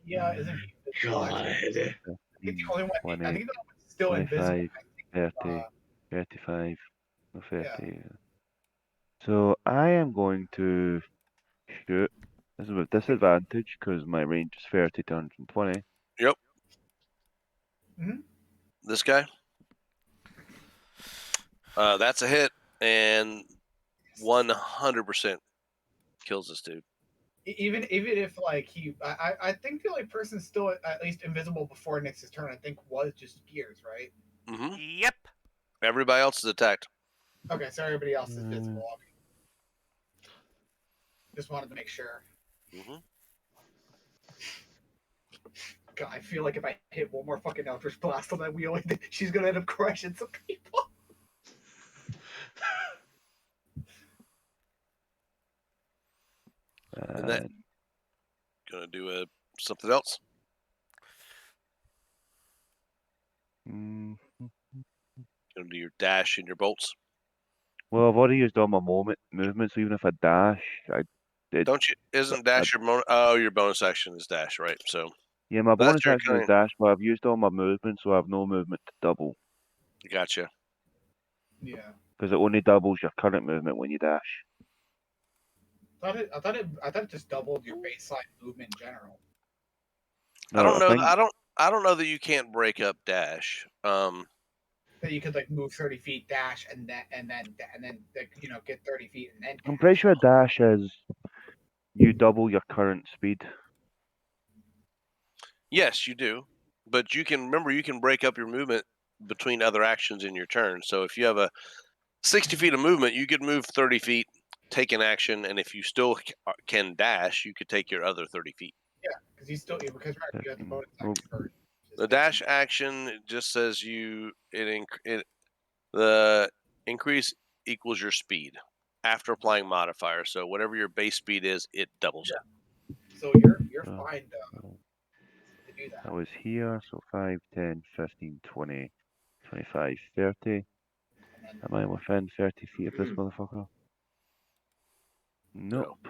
yeah, isn't he? God. I think the only one. 20, I think the one that's still invisible. 25, 30, 35, no, 30. Yeah. So I am going to shoot. This is with disadvantage because my range is 30 to 120. Yep. Mhm. This guy. That's a hit, and 100% kills this dude. Even if like I think the only person still at least invisible before Nix's turn I think was just Gears, right? Mm-hmm. Yep. Everybody else is attacked. Okay, so everybody else is visible. Just wanted to make sure. Mm-hmm. God, I feel like if I hit one more fucking Eldritch Blast on that wheel, she's gonna end up crushing some people. And that gonna do something else. Mm, Gonna do your dash and your bolts. well, I've already used all my movements, so even if I dash, Don't you? Isn't dash your bonus action is dash, right? So yeah, my that's bonus your action is kind. dash, but I've used all my movements, so I have no movement to double Gotcha. Yeah. because it only doubles your current movement when you dash. I thought it just doubled your baseline movement in general. I don't know. think I don't know that you can't break up dash. That you could like move 30 feet, dash, and then like, get 30 feet and then. I'm pretty sure dash is you double your current speed. Yes, you do, but you can break up your movement between other actions in your turn. So if you have a 60 feet of movement, you could move 30 feet, take an action, and if you still can dash, you could take your other 30 feet. Yeah, because you have the bonus Well, action for The dash action just says the increase equals your speed after applying modifier. So whatever your base speed is, it doubles it. So you're fine to do that. I was here, so 5, 10, 15, 20, 25, 30. Am I within 30 feet of this motherfucker? Nope.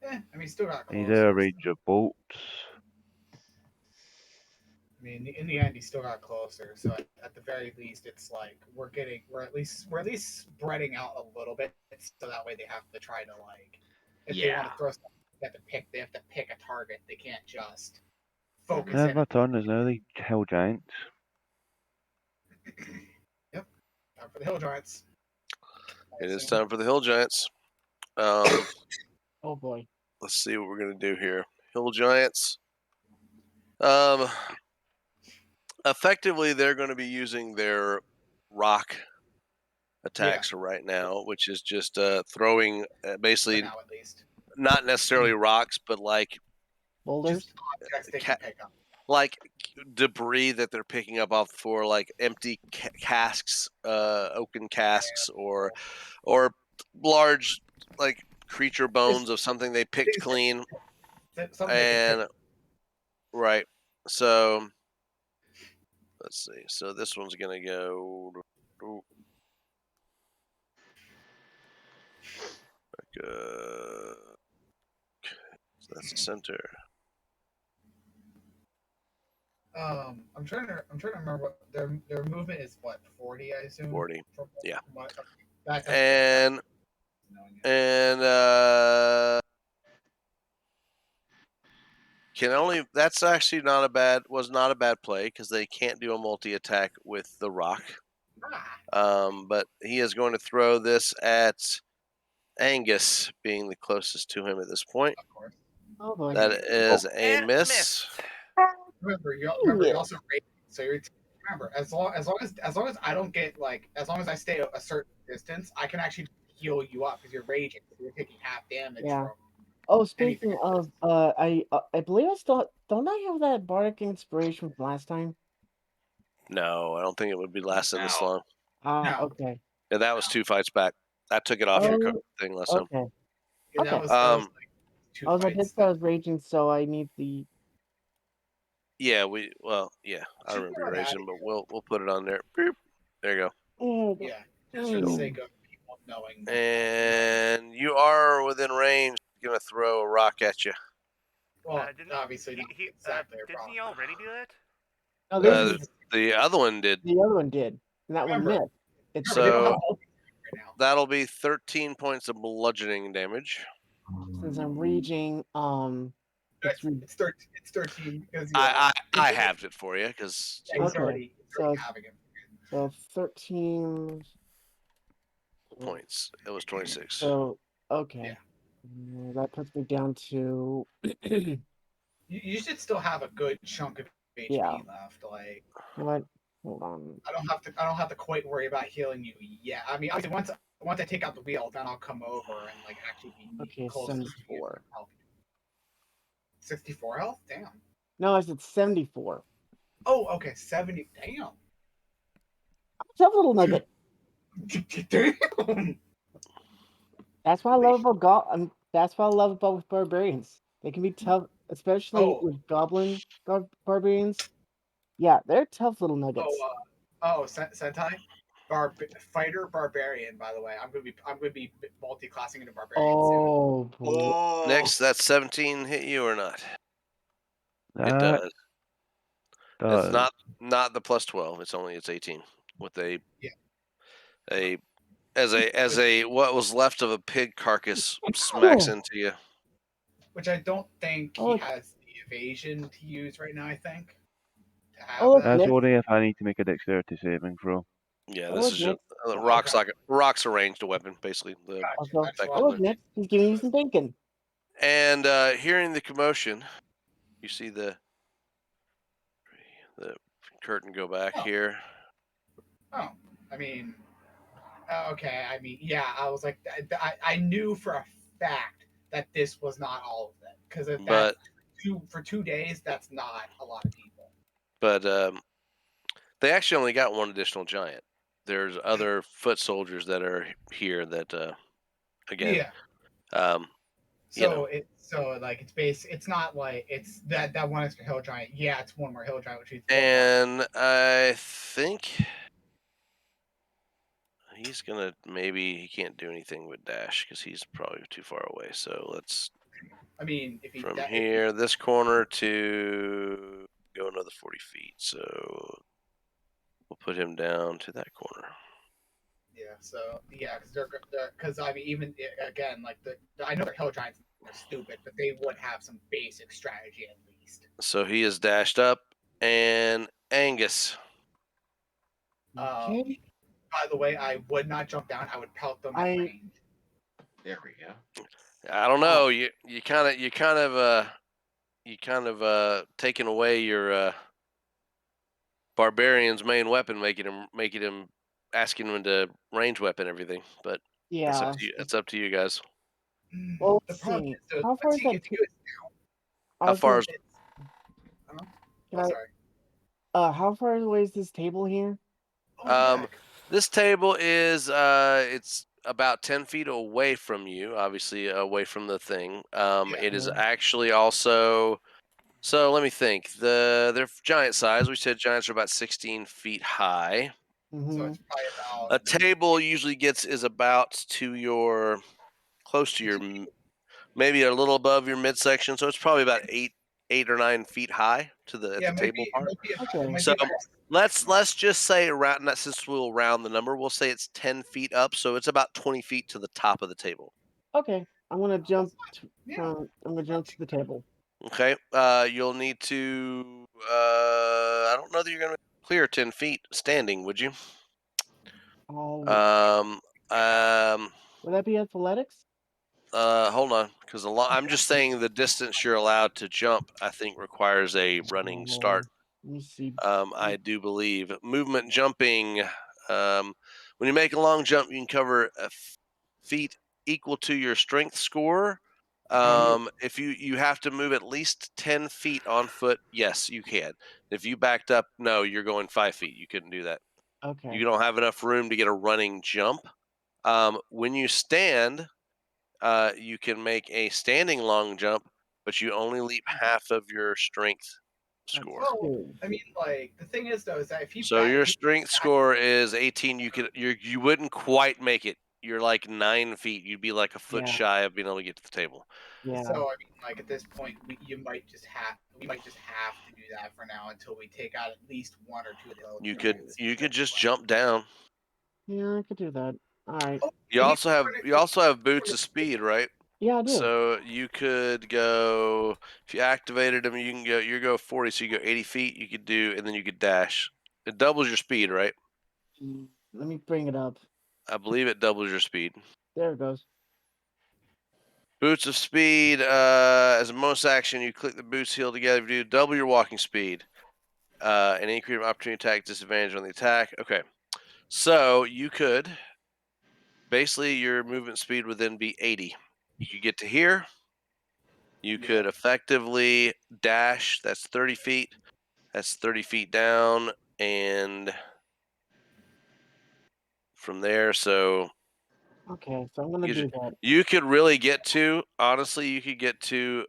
I mean, still got close. He's out of range of bolts. I mean, in the end, he still got closer. So at the very least, it's like we're at least spreading out a little bit, so that way they have to try to like if they want to throw something, they have to pick a target. They can't just focus That's in. my turn, is now the Hill Giants. Yep, time for the Hill Giants. It is time for the Hill Giants. Oh boy. Let's see what we're gonna do here. Hill Giants. Effectively, they're going to be using their rock attacks right now, which is just throwing basically now, at least. Not necessarily rocks, but like Boulders, Objects they can pick up. like debris that they're picking up off for like empty casks, oaken casks, or large like creature bones of something they picked clean. And right, so let's see. So this one's gonna go. So that's the center. I'm trying to remember what their movement is. What, 40? I assume 40. Yeah. Back up. And can only that's actually was not a bad play because they can't do a multi attack with the rock. But he is going to throw this at Angus, being the closest to him at this point. Of course. oh boy. That is a miss. Remember, you also raised, so you're remember, as long as I don't get as long as I stay a certain distance, I can actually heal you up because you're raging. So you're taking half damage Yeah. from. Oh, speaking Anything. of, I believe I still don't I have that bardic inspiration from last time? No, I don't think it would be lasting this No. long. Ah, No. okay. Yeah, that was 2 fights back. I took it off your Oh, thing last time. okay. Yeah, Okay. that was like 2 I was like, fights. this guy's raging, so I need the. Yeah, I Should remember be you right raising, outta but we'll put it on there. Boop. There you go. Oh, Yeah, just for the sake of people knowing. And you are within range. Gonna throw a rock at you. Well, Didn't obviously not exactly a didn't problem. he already do that? No, this is The other one did. the other one did, and that one Remember- missed. It's Remember, they don't So- have all these right now. That'll be 13 points of bludgeoning damage. since I'm raging. It's It's 13 because I halved it for you because he's Okay, already so- having him. so 13 points. It was 26. So okay, Yeah. that puts me down to. You should still have a good chunk of HP Yeah. left. Like What? Hold on. I don't have to quite worry about healing you yet. I mean, obviously once I take out the wheel, then I'll come over and actually be Okay, close 74. to help you. 64 health? Damn. No, I said 74. Oh, okay, 70. Damn. Tough little nugget. Damn. That's what I love about that's what I love about barbarians. They can be tough, especially Oh. with goblin barbarians. Yeah, they're tough little nuggets. Sentai, fighter barbarian. By the way, I'm gonna be multi-classing into barbarian soon. Oh, boy. Oh. Next, that's 17 hit you or not? It That does. does. It's not the plus 12. It's 18 with what was left of a pig carcass smacks into you. Which I don't think Oh, he has the evasion to use right now. I think to have Oh, that. That's Nick. only if I need to make a dexterity saving throw. Yeah, Oh, this is just Nick. rocks Okay. rocks a ranged weapon basically. The Gotcha, Also, that's Back why- oh, look, Nick. He's giving you some bacon. And hearing the commotion, you see the curtain go back Oh. here. Oh, I mean, okay. I mean, yeah. I was like, I knew for a fact that this was not all of it because But for 2 days, that's not a lot of people. but they actually only got one additional giant. There's other foot soldiers that are here that again. Yeah. You know. It's not like it's that one extra hill giant. Yeah, it's one more hill giant, which is And I think he's gonna he can't do anything with dash because he's probably too far away. So let's I mean, if he from if he- here this corner to go another 40 feet. So we'll put him down to that corner. yeah. So yeah, because I mean, even again, like I know they're hill giants are stupid, but they would have some basic strategy at least. So he is dashed up, and Angus. Okay. By the way, I would not jump down. I would pelt them at I- range. There we go. I don't know. You kind of taking away your barbarian's main weapon, making him asking him to range weapon everything. But Yeah. that's up to you guys. Well, The let's problem see. is, though, How far is that? if you do it I How was far gonna- is now, Can oh, I- sorry. How far away is this table here? Oh, Um, This table is it's about 10 feet away from you, obviously away from the thing. It is Yeah. actually also. So let me think. They're giant size. We said giants are about 16 feet high. Mm-hmm. so it's probably about A table usually is about close to your, maybe a little above your midsection. So it's probably about 8 or 9 feet high to the table part. Okay. So let's just say around that, since we'll round the number, we'll say it's 10 feet up. So it's about 20 feet to the top of the table. Okay. I'm gonna jump. Yeah. I'm gonna jump to the table. Okay. You'll need to. I don't know that you're gonna clear 10 feet standing, would you? Would that be athletics? Hold on, because I'm just saying the distance you're allowed to jump, I think, requires a running start. Let me see. I do believe movement jumping. When you make a long jump, you can cover feet equal to your strength score. If you have to move at least 10 feet on foot, yes, you can. If you backed up, no, you're going 5 feet. You couldn't do that. Okay. You don't have enough room to get a running jump. When you stand, you can make a standing long jump, but you only leap half of your strength score. Well, I mean, like the thing is though, is that if he So your if he strength score is 18. You wouldn't quite make it. You're like 9 feet. You'd be like a foot Yeah. shy of being able to get to the table. Yeah. So I mean, like at this point, we might just have to do that for now until we take out at least one or two of the other You could just jump down. Yeah, I could do that. All right. Oh, You also have boots of speed, right? Yeah, I do. So you could go if you activated them. You go 40, so you go 80 feet. You could do, and then you could dash. It doubles your speed, right? Let me bring it up. I believe it doubles your speed. There it goes. Boots of speed. As a bonus action, you click the boots heel together. You do double your walking speed. And increase opportunity attack disadvantage on the attack. Okay, so you could basically your movement speed would then be 80. You could get to here. You could effectively dash. That's 30 feet. That's 30 feet down, and from there, so Okay, so I'm gonna do that. you could really get to. Honestly, you could get to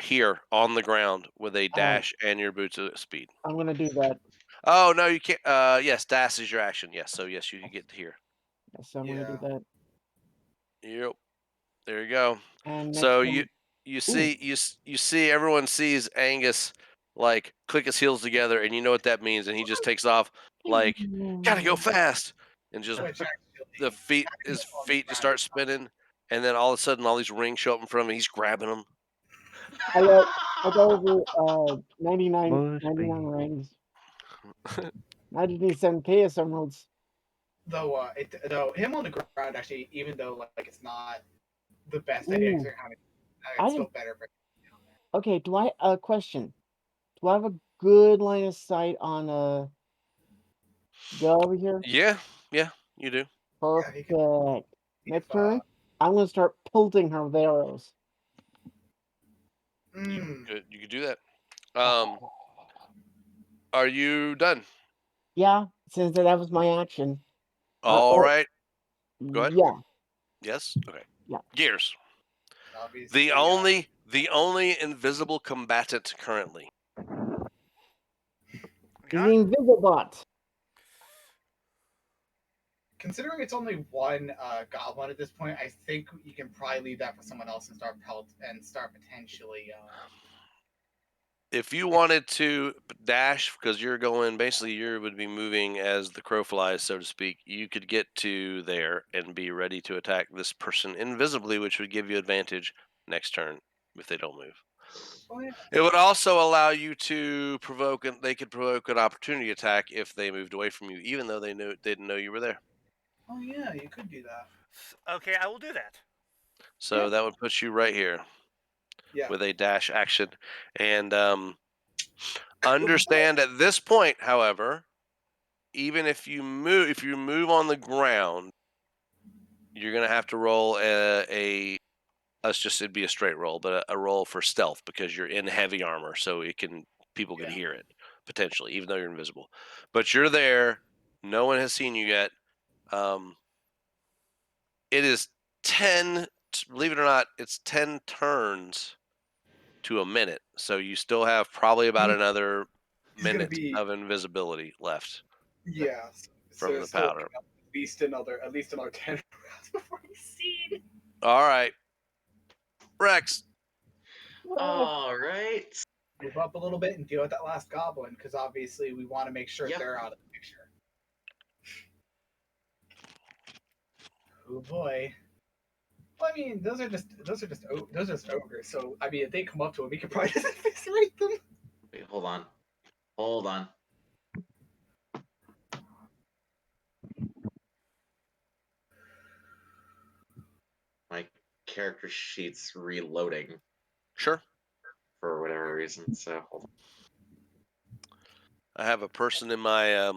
here on the ground with a dash and your boots of speed. I'm gonna do that. Oh no, you can't. Yes, dash is your action. Yes, so yes, you can get to here. So I'm gonna do that. Yep. There you go. And So next you see everyone sees Angus like click his heels together, and you know what that means, and he just takes off like gotta go fast, and just his feet just start spinning, and then all of a sudden all these rings show up in front of him. He's grabbing them. I got over 99 rings. I just need 7 chaos emeralds. Though him on the ground actually, even though like it's not the best idea, it's still better. Okay, do I question? Do I have a good line of sight on go over here? Yeah, you do. Perfect. Next turn, I'm gonna start pelting her with arrows. You could do that. Are you done? Yeah, since that was my action. All right. Go ahead. Yeah. Yes. Okay. Yeah. Gears. Obviously, The only invisible combatant currently. The InvisiBot. Considering it's only one goblin at this point, I think you can probably leave that for someone else and start potentially. If you wanted to dash, because you're going, basically you would be moving as the crow flies, so to speak. You could get to there and be ready to attack this person invisibly, which would give you advantage next turn if they don't move. Oh, yeah. It would also allow you to provoke, and they could provoke an opportunity attack if they moved away from you, even though they didn't know you were there. Oh yeah, you could do that. Okay, I will do that. So that would put you right here. Yeah. With a dash action. And understand at this point, however, even if you move on the ground, you're gonna have to roll it'd be a straight roll, but a roll for stealth because you're in heavy armor, so people can hear it potentially, even though you're invisible. But you're there, no one has seen you yet. It is 10, believe it or not, it's 10 turns to a minute, so you still have probably about another minute of invisibility left. Yeah, from the powder. At least another 10 rounds before he's seen. All right, Rex. All right. Move up a little bit and deal with that last goblin, because obviously we want to make sure they're out of the picture. Oh boy. Well, I mean, those are just ogres. So I mean, if they come up to him, we could probably just eviscerate them. Wait, hold on. My character sheet's reloading. Sure. for whatever reason. So hold on. I have a person in my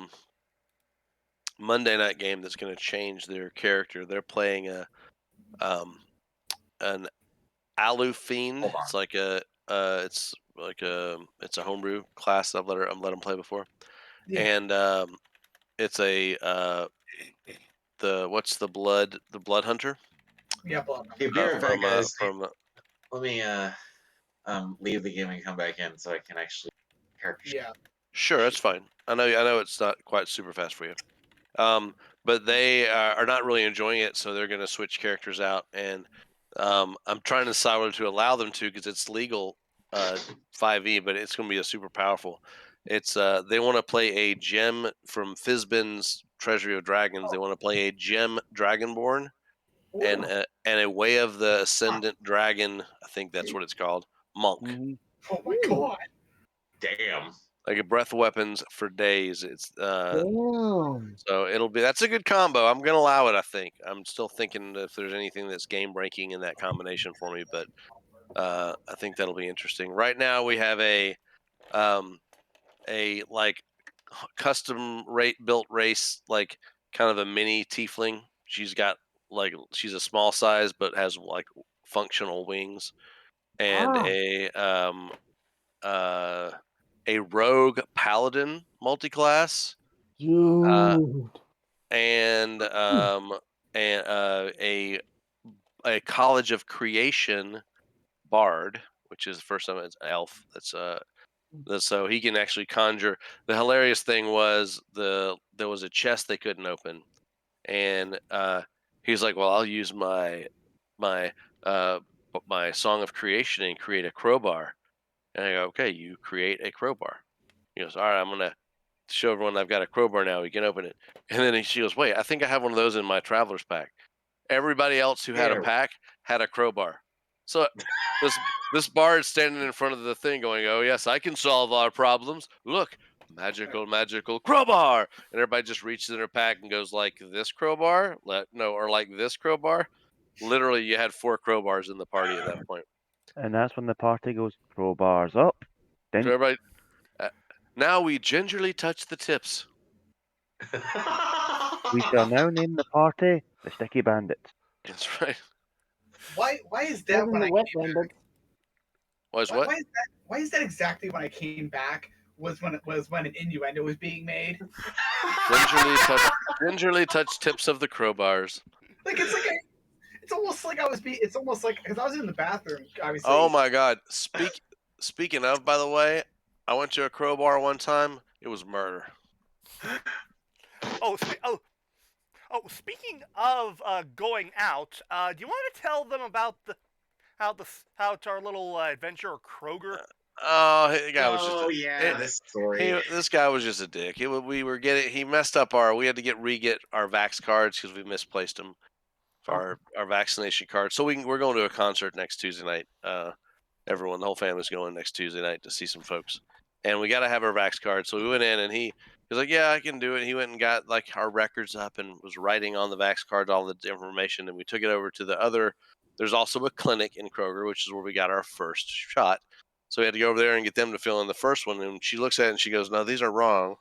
Monday night game that's going to change their character. They're playing an Alu Fiend. Hold on. It's a homebrew class I've let them play before, Yeah. and it's a what's the blood hunter Yeah, blah, blah. Okay, be right back, guys. from Let me leave the game and come back in so I can actually character. Yeah. Sure, that's fine. I know it's not quite super fast for you. But they are not really enjoying it, so they're going to switch characters out. And I'm trying to decide whether to allow them to because it's legal 5e, but it's going to be a super powerful. It's they want to play a gem from Fizban's Treasury of Dragons. They want to play a gem Dragonborn and a Way of the Ascendant Dragon. I think that's what it's called. Monk. Mhm. Oh my god. Damn. Like a breath weapons for days. It's Damn. so that's a good combo. I'm gonna allow it. I think I'm still thinking if there's anything that's game breaking in that combination for me, but I think that'll be interesting. Right now we have a like custom built race, like kind of a mini tiefling. She's a small size but has like functional wings, and a rogue paladin multiclass. Dude. And a College of Creation bard, which is the first time it's elf. So he can actually conjure. The hilarious thing was there was a chest they couldn't open, and he's like, "Well, I'll use my my Song of Creation and create a crowbar." And I go, "Okay, you create a crowbar." He goes, "All right, I'm gonna show everyone I've got a crowbar now. We can open it." And then she goes, "Wait, I think I have one of those in my traveler's pack." Everybody else who had a Yeah. pack had a crowbar. So this bard's standing in front of the thing going, "Oh yes, I can solve our problems. Look, magical crowbar." And everybody just reaches in their pack and goes like this crowbar, or like this crowbar. Literally, you had 4 crowbars in the party at that point. And that's when the party goes crowbars up. So Then everybody, now we gingerly touch the tips. we shall now name the party the Sticky Bandits. That's right. Why is that Wasn't when the I wet came back? bandits. Was what? Why is that exactly when I came back was when an innuendo was being made? Gingerly touch tips of the crowbars. Like it's almost like because I was in the bathroom obviously. Oh my God! Speaking of, by the way, I went to a crowbar one time. It was murder. Speaking of going out, do you want to tell them about how it's our little adventure of Kroger? Oh, the guy was just. This story. This guy was just a dick. He messed up we had to re-get our Vax cards because we misplaced them for our vaccination cards. So we're going to a concert next Tuesday night. The whole family's going next Tuesday night to see some folks, and we got to have our Vax cards. So we went in, and he was like, "Yeah, I can do it." He went and got like our records up and was writing on the Vax cards all the information, and we took it over to the other. There's also a clinic in Kroger, which is where we got our first shot. So we had to go over there and get them to fill in the first one. And she looks at it and she goes, "No, these are wrong."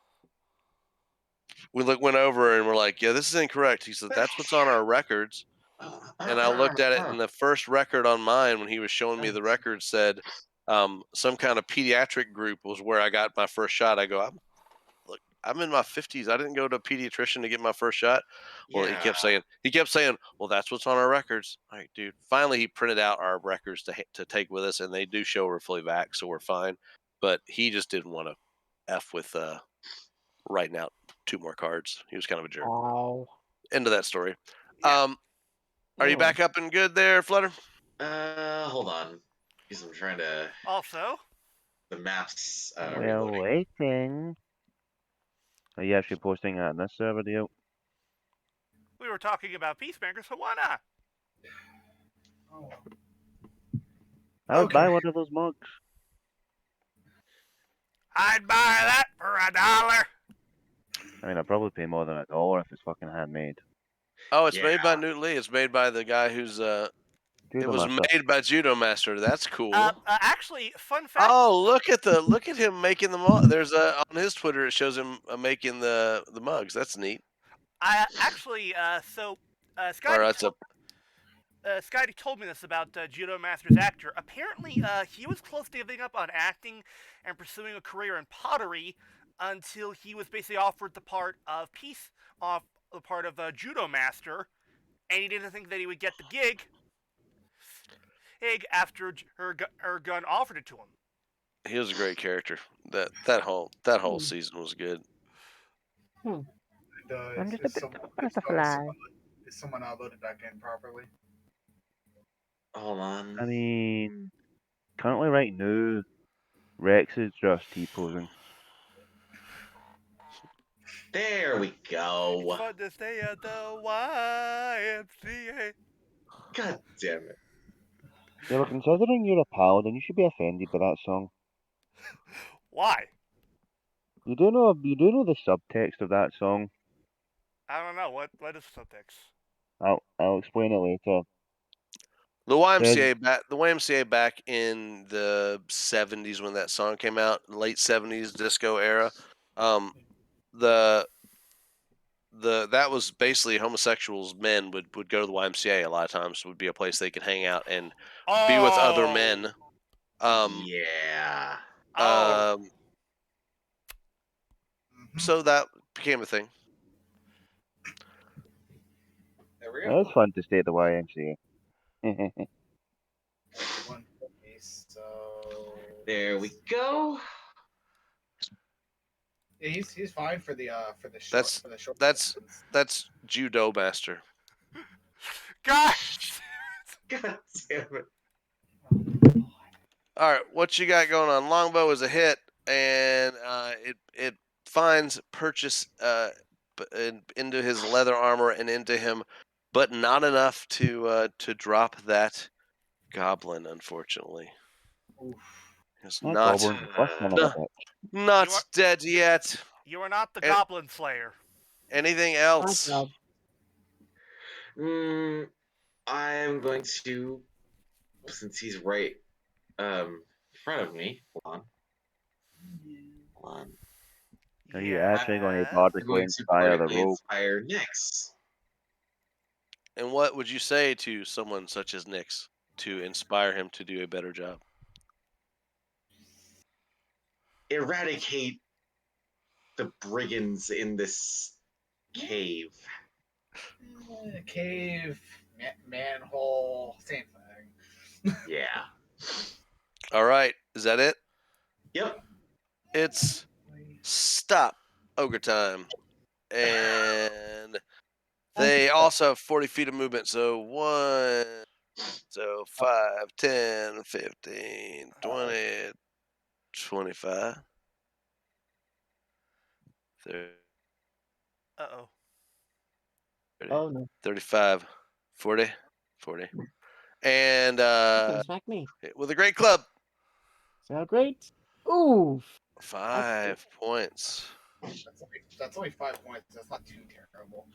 We went over and we're like, "Yeah, this is incorrect." He said, "That's what's on our records." And I looked at it, and the first record on mine, when he was showing me the record, said some kind of pediatric group was where I got my first shot. I go, I'm in my 50s. I didn't go to a pediatrician to get my first shot. Well, he kept saying, "Well, that's what's on our records." All right, dude. Finally, he printed out our records to take with us, and they do show we're fully vaxxed, so we're fine. But he just didn't want to F with writing out 2 more cards. He was kind of a jerk. Wow. End of that story. Yeah. Are you back up and good there, Flutter? Hold on, because I'm trying to. Also, The maps. We're Reloading. waiting. Are you actually posting that in this video? we were talking about Peacemaker, so why not? Oh. I would buy Okay. one of those mugs. I'd buy that for $1. I mean, I'd probably pay more than $1 if it's fucking handmade. Oh, it's made by Newt Lee. It's made by the guy who's Dude, It was made by Judo Master. That's cool. Actually, fun fact. Oh, look at him making the mug. There's on his Twitter it shows him making the mugs. That's neat. Scotty, Or that's Scotty told me this about Judo Master's actor. Apparently, he was close to giving up on acting and pursuing a career in pottery until he was basically offered the part of Judo Master, and he didn't think that he would get the gig after her gun offered it to him. he was a great character. That whole season was good. I'm just a bit butterfly. Is someone loaded back in properly? Hold on. I mean, currently right now, Rex is just T-posing. There we go. It's fun to stay at the YMCA. God damn it. Yeah, but considering you're a paladin, you should be offended by that song. Why? You do know the subtext of that song. I don't know. What is the subtext? I'll explain it later. The YMCA back in the 70s when that song came out, late 70s disco era. That was basically homosexuals. Men would go to the YMCA a lot of times. Would be a place they could hang out and be with other men. Yeah. So that became a thing. There we go. It's fun to stay at the YMCA. So there we go. Yeah, he's fine for the short. That's Judo Master. Gosh! God damn it. All right, what you got going on? Longbow is a hit, and it finds purchase into his leather armor and into him, but not enough to drop that goblin. Unfortunately, he's not dead yet. You are not the Goblin Slayer. Anything else? I'm going to, since he's right in front of me. Hold on. Are you actually going to logically inspire the rogue? Inspire Nyx. And what would you say to someone such as Nyx to inspire him to do a better job? Eradicate the brigands in this cave. Cave, manhole, same thing. Yeah. All right, is that it? Yep. It's stop ogre time, and they also have 40 feet of movement. So 5, 10, 15, 20, 25, 30. Uh-oh. Oh, no. 35, 40. And smack me. with a great club. So great. Ooh. 5 points. That's only 5 points. That's not too terrible.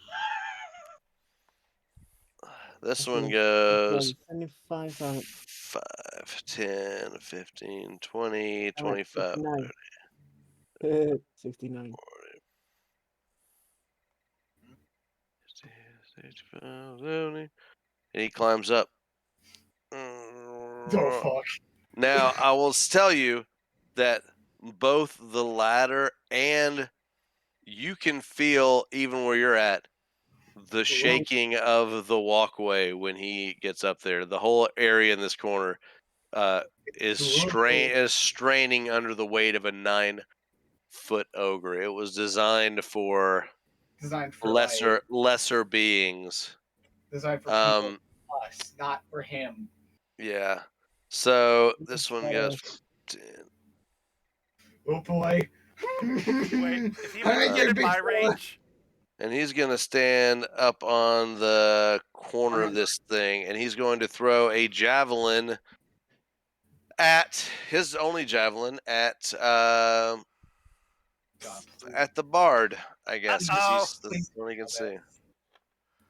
This one goes 75, 5, 10, 15, 20, 25, 30. 69. 40, and he climbs up. Oh, fuck. Now, I will tell you that both the ladder and you can feel, even where you're at, the shaking of the walkway when he gets up there. The whole area in this corner is straining under the weight of a 9-foot ogre. It was designed for lesser beings. Designed for people, us, not for him. Yeah. So this one goes. Oh boy. Wait, is he within my range? And he's going to stand up on the corner of this thing, and he's going to throw a javelin at his only javelin at the bard, I guess, because he's the one he can see.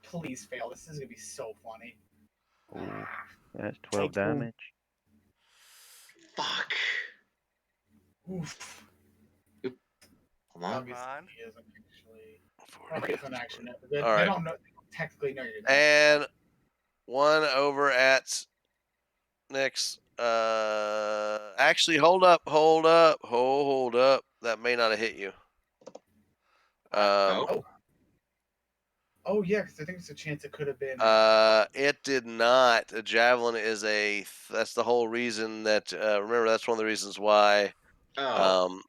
Please fail. This is gonna be so funny. That's 12 Take two. damage. Fuck. Oof. Hold on. Obviously, on. he isn't actually. 40 Okay, it's an action. They, All they right. don't know. They don't technically know you're there. And one over at Nick's. Actually, hold up. That may not have hit you. Oh. Oh yeah, because I think there's a chance it could have been. It did not. A javelin is a. That's the whole reason that. Remember, that's one of the reasons why. Oh.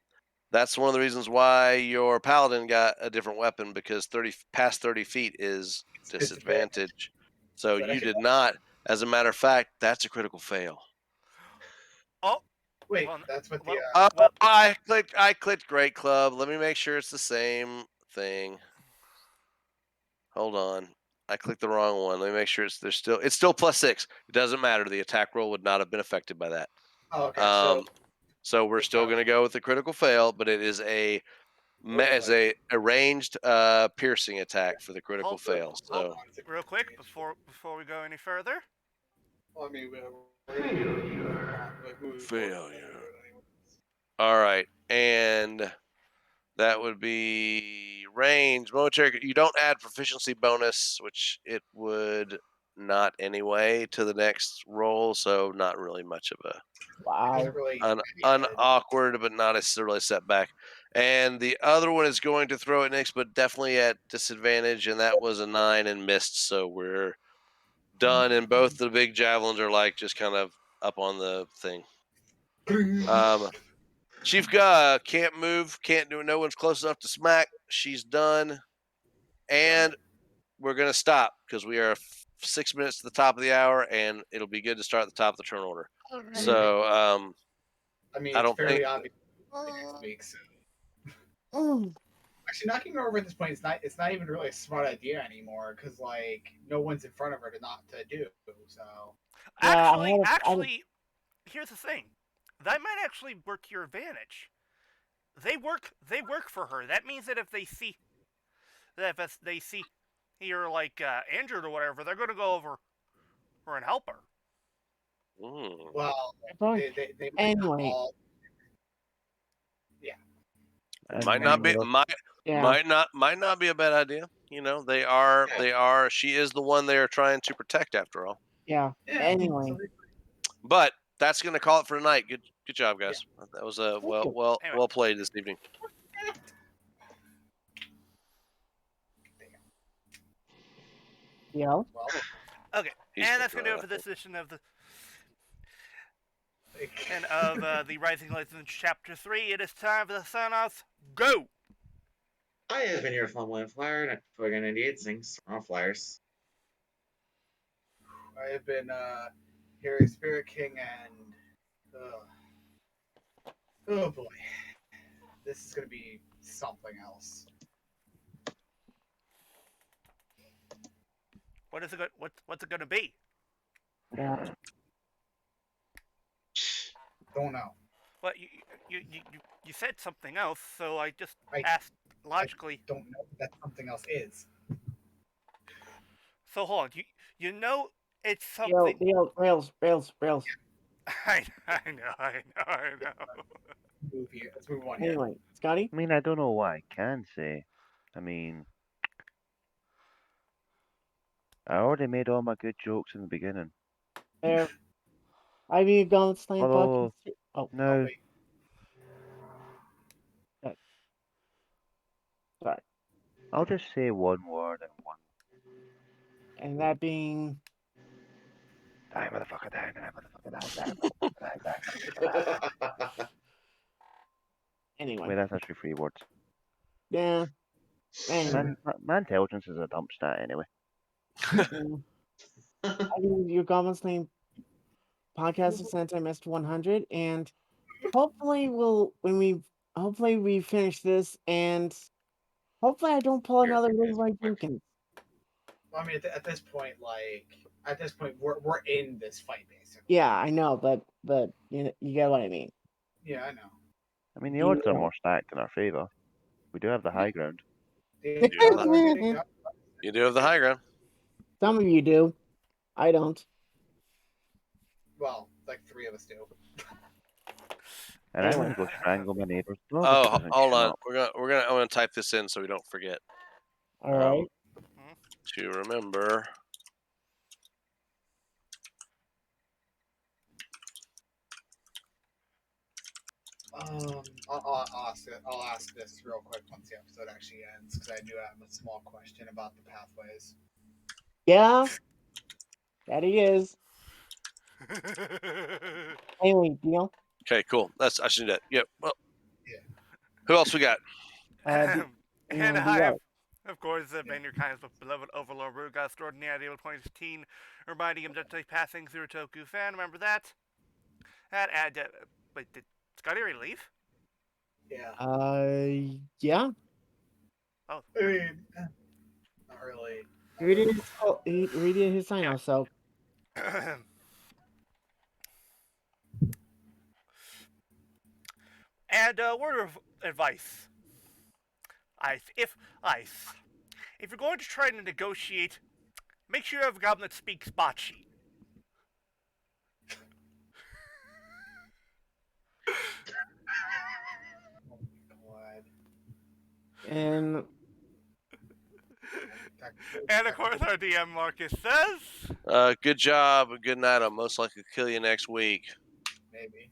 That's one of the reasons why your paladin got a different weapon, because past 30 feet is disadvantage. So But you actually- did not. As a matter of fact, that's a critical fail. Oh, Wait, well, that's what the. well, Oh, I clicked Great Club. Let me make sure it's the same thing. Hold on. I clicked the wrong one. Let me make sure it's still +6. It doesn't matter. The attack roll would not have been affected by that. Oh, okay, So we're still going to go with the critical fail, but it is a ranged piercing attack for the critical Hold- fail. So real quick before we go any further. Well, I mean, we're gonna do failure. All right, and that would be range military. You don't add proficiency bonus, which it would not anyway to the next roll, so not really much of a Wow. really. unawkward, but not necessarily setback. And the other one is going to throw it next, but definitely at disadvantage, and that was a 9 and missed. So we're done, and both the big javelins are like just kind of up on the thing. Chief can't move, can't do it. No one's close enough to smack. She's done, and we're gonna stop because we are 6 minutes to the top of the hour, and it'll be good to start at the top of the turn order. So I mean, I it's don't fairly think- obvious next week. So. Mm. Actually, knocking her over at this point is not. It's not even really a smart idea anymore because like no one's in front of her to do. So. Yeah, I Actually, here's the thing. That might actually work to your advantage. They work for her. That means that if they see you're like injured or whatever, they're gonna go over and help her. Well, Fine. they Anyway. all. Yeah. Might not be Yeah. might not be a bad idea. You know, they are. She is the one they are trying to protect, after all. Yeah. Anyway. So But that's going to call it for tonight. Good job, guys. That was you. well played this evening. Yeah. well, Okay, He's and that's gonna gonna do it for this edition of the the Rising Legends Chapter 3. It is time for the sign-offs. Go! I have been your flamboyant flyer, not fucking idiot things. Wrong flyers. I have been Hiiro Spirit King and oh boy, this is gonna be something else. What is it? What's it gonna be? Yeah. Don't know. Well, you said something else, so I just I- asked logically. Don't know what that something else is. So hold on, you know it's Yo, something. rails. I know. Move here. Let's move on here. Anyway, Scotty? I mean, I don't know what I can say. I mean, I already made all my good jokes in the beginning. There. Ivy Gauntlet Slam Although, Podcast. Oh, no, wait. sorry. I'll just say one word and one. And that being. Die, motherfucker, die, motherfucker, Anyway. Wait, that's actually 3 words. Yeah. Anyway. My intelligence is a dump stat anyway. I mean, your Goblin Slaying podcast is sent to Mr. 100, and hopefully we finish this, and hopefully I don't pull another Little White Jenkins. Well, I mean, at this point, we're in this fight basically. Yeah, I know, but you get what I mean. Yeah, I know. I mean, the You odds are know. more stacked in our favour. We do have the high ground. The Yeah. odds are getting up. You do have the high ground. Some of you do. I don't. Well, like 3 of us do. And I'm Anyway. gonna go strangle my neighbor's dog. Oh, if he doesn't hold shut on. up. I'm gonna type this in so we don't forget. All right. To remember. I'll ask this real quick once the episode actually ends, because I do have a small question about the pathways. Yeah. That he is. Anyway, deal. Okay, cool. I should do that. Yep. Well, Yeah. who else we got? And do I have, what? of course, been your kindest but beloved overlord, Ruga, extraordinary ideal 2016, reminding him that they passing through Toku fan. Remember that? Wait, did Scotty already leave? Yeah. Yeah. Oh, I mean, not really. He redid his sign Yeah. off, so. And word of advice. If you're going to try to negotiate, make sure you have a goblin that speaks bocce. Oh my god. And And of course, our DM Markus says, Good job. Good night. I'll most likely kill you next week. Maybe.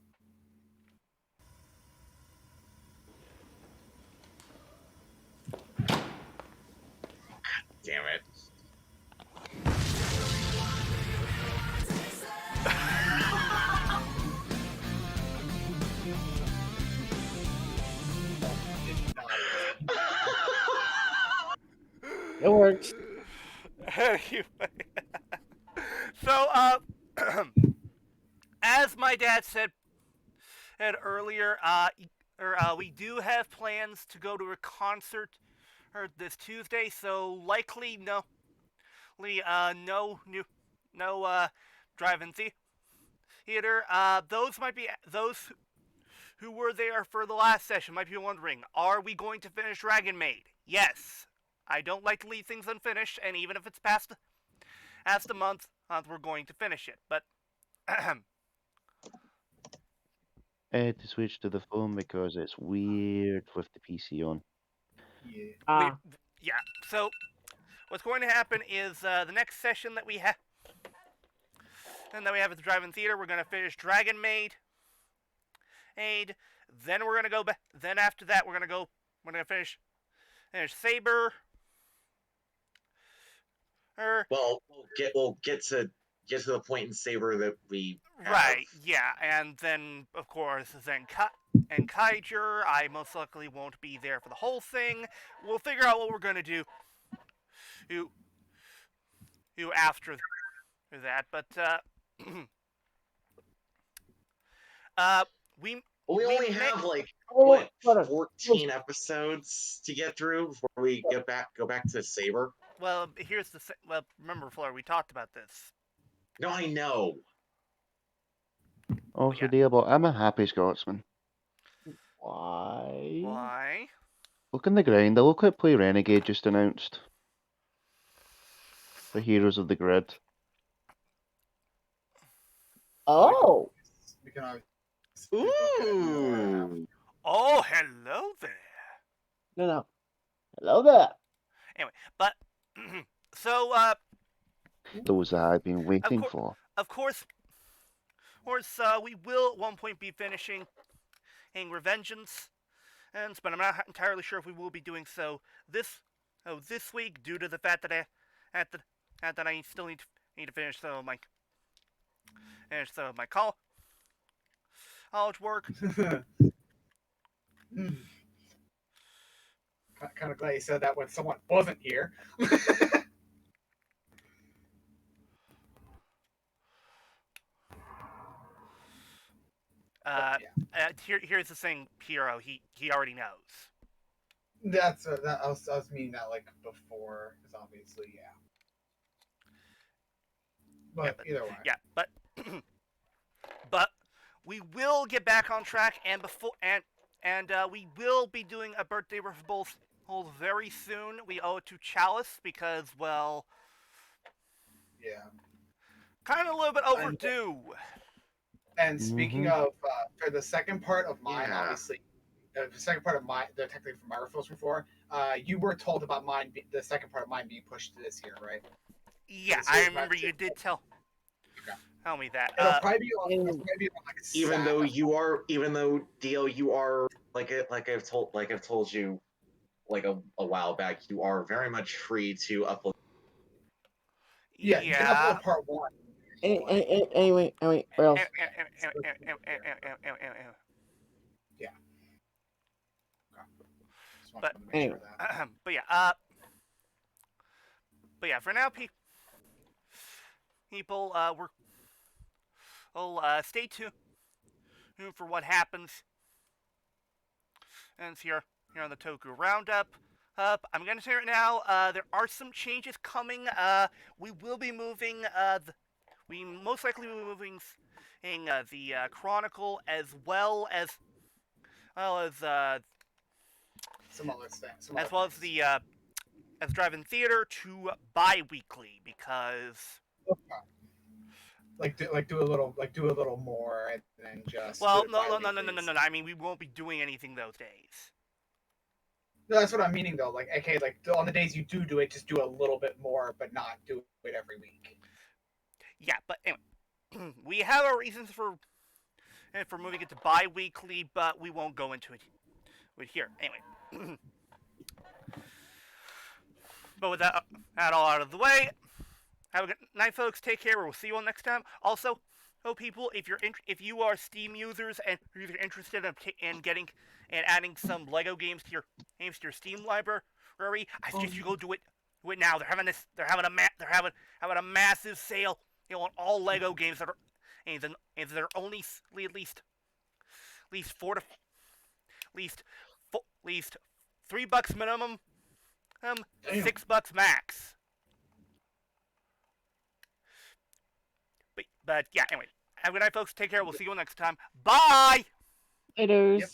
Damn it. it works. anyway. So, as my dad said earlier, we do have plans to go to a concert this Tuesday, so likely no drive-in theater. Those might be those who were there for the last session might be wondering, are we going to finish Dragon Maid? Yes. I don't like to leave things unfinished, and even if it's past the month, we're going to finish it. But I had to switch to the phone because it's weird with the PC on. Yeah. yeah. So what's going to happen is the next session that we have, and that we have at the drive-in theater, we're going to finish Dragon Maid. Then we're going to go back. Then after that, we're going to finish Saber. Well, we'll get to the point in Saber that we have. Right, yeah, and then of course and Kaiger, I most likely won't be there for the whole thing. We'll figure out what we're gonna do after that, but we only have like Oh, what 14 episodes to get through before we go back to Saber. well, remember, Fleur, we talked about this. No, I know. Also, yeah. DLBot, I'm a happy Scotsman. Why? Why? Look on the ground, the local play Renegade just announced. The Heroes of the Grid. Oh. We can always Ooh. Oh, hello there. No. Hello there. Anyway, but so Those that I've been waiting for. Of course, we will at one point be finishing Revengeance, but I'm not entirely sure if we will be doing so this week due to the fact that I still need to finish some of my college work. Kind of glad you said that when someone wasn't here. Here's the thing, Hiiro. He already knows. I was meaning that like before, because obviously, yeah. But either way. Yeah, but but we will get back on track, and we will be doing a birthday for both very soon. We owe it to Chalice because, well, Yeah. kind of a little bit overdue. And speaking Mhm. of, for the second part of mine, Yeah. obviously, the second part of the technically from my referrals before, you were told about mine, the second part of mine being pushed to this year, right? Yeah, this I year's remember match you is- did tell me that. It'll probably be on, And- like a Even though Saturday. you are, even though DL, you are like I've told you like a while back, you are very much free to upload. Yeah, you can upload part one. Anyway, Rails. Yeah. Just wanted But- to make sure of that. But yeah, for now, people, we'll stay tuned for what happens. And it's here on the Toku Roundup. I'm gonna say right now, there are some changes coming. We will be moving. We most likely will be moving the Chronicle as well as Some other things. as well as the as Drive-In Theater to bi-weekly because do a little more and then just. well, do it no. bi-weekly. I mean, we won't be doing anything those days. No, that's what I'm meaning though. Like, okay, like on the days you do it, just do a little bit more, but not do it every week. Yeah, but anyway, we have our reasons for moving it to bi-weekly, but we won't go into it here. Anyway, but with that all out of the way, have a good night, folks. Take care. We'll see you all next time. Also, people, if you are Steam users and you're interested in getting and adding some Lego games to your Steam library, I suggest you go do it now. They're having a massive sale, on all Lego games that are only at least $3 minimum, Damn. $6 max. But yeah, anyway, have a good night, folks. Take care. We'll see you all next time. Bye. Laters. Yep.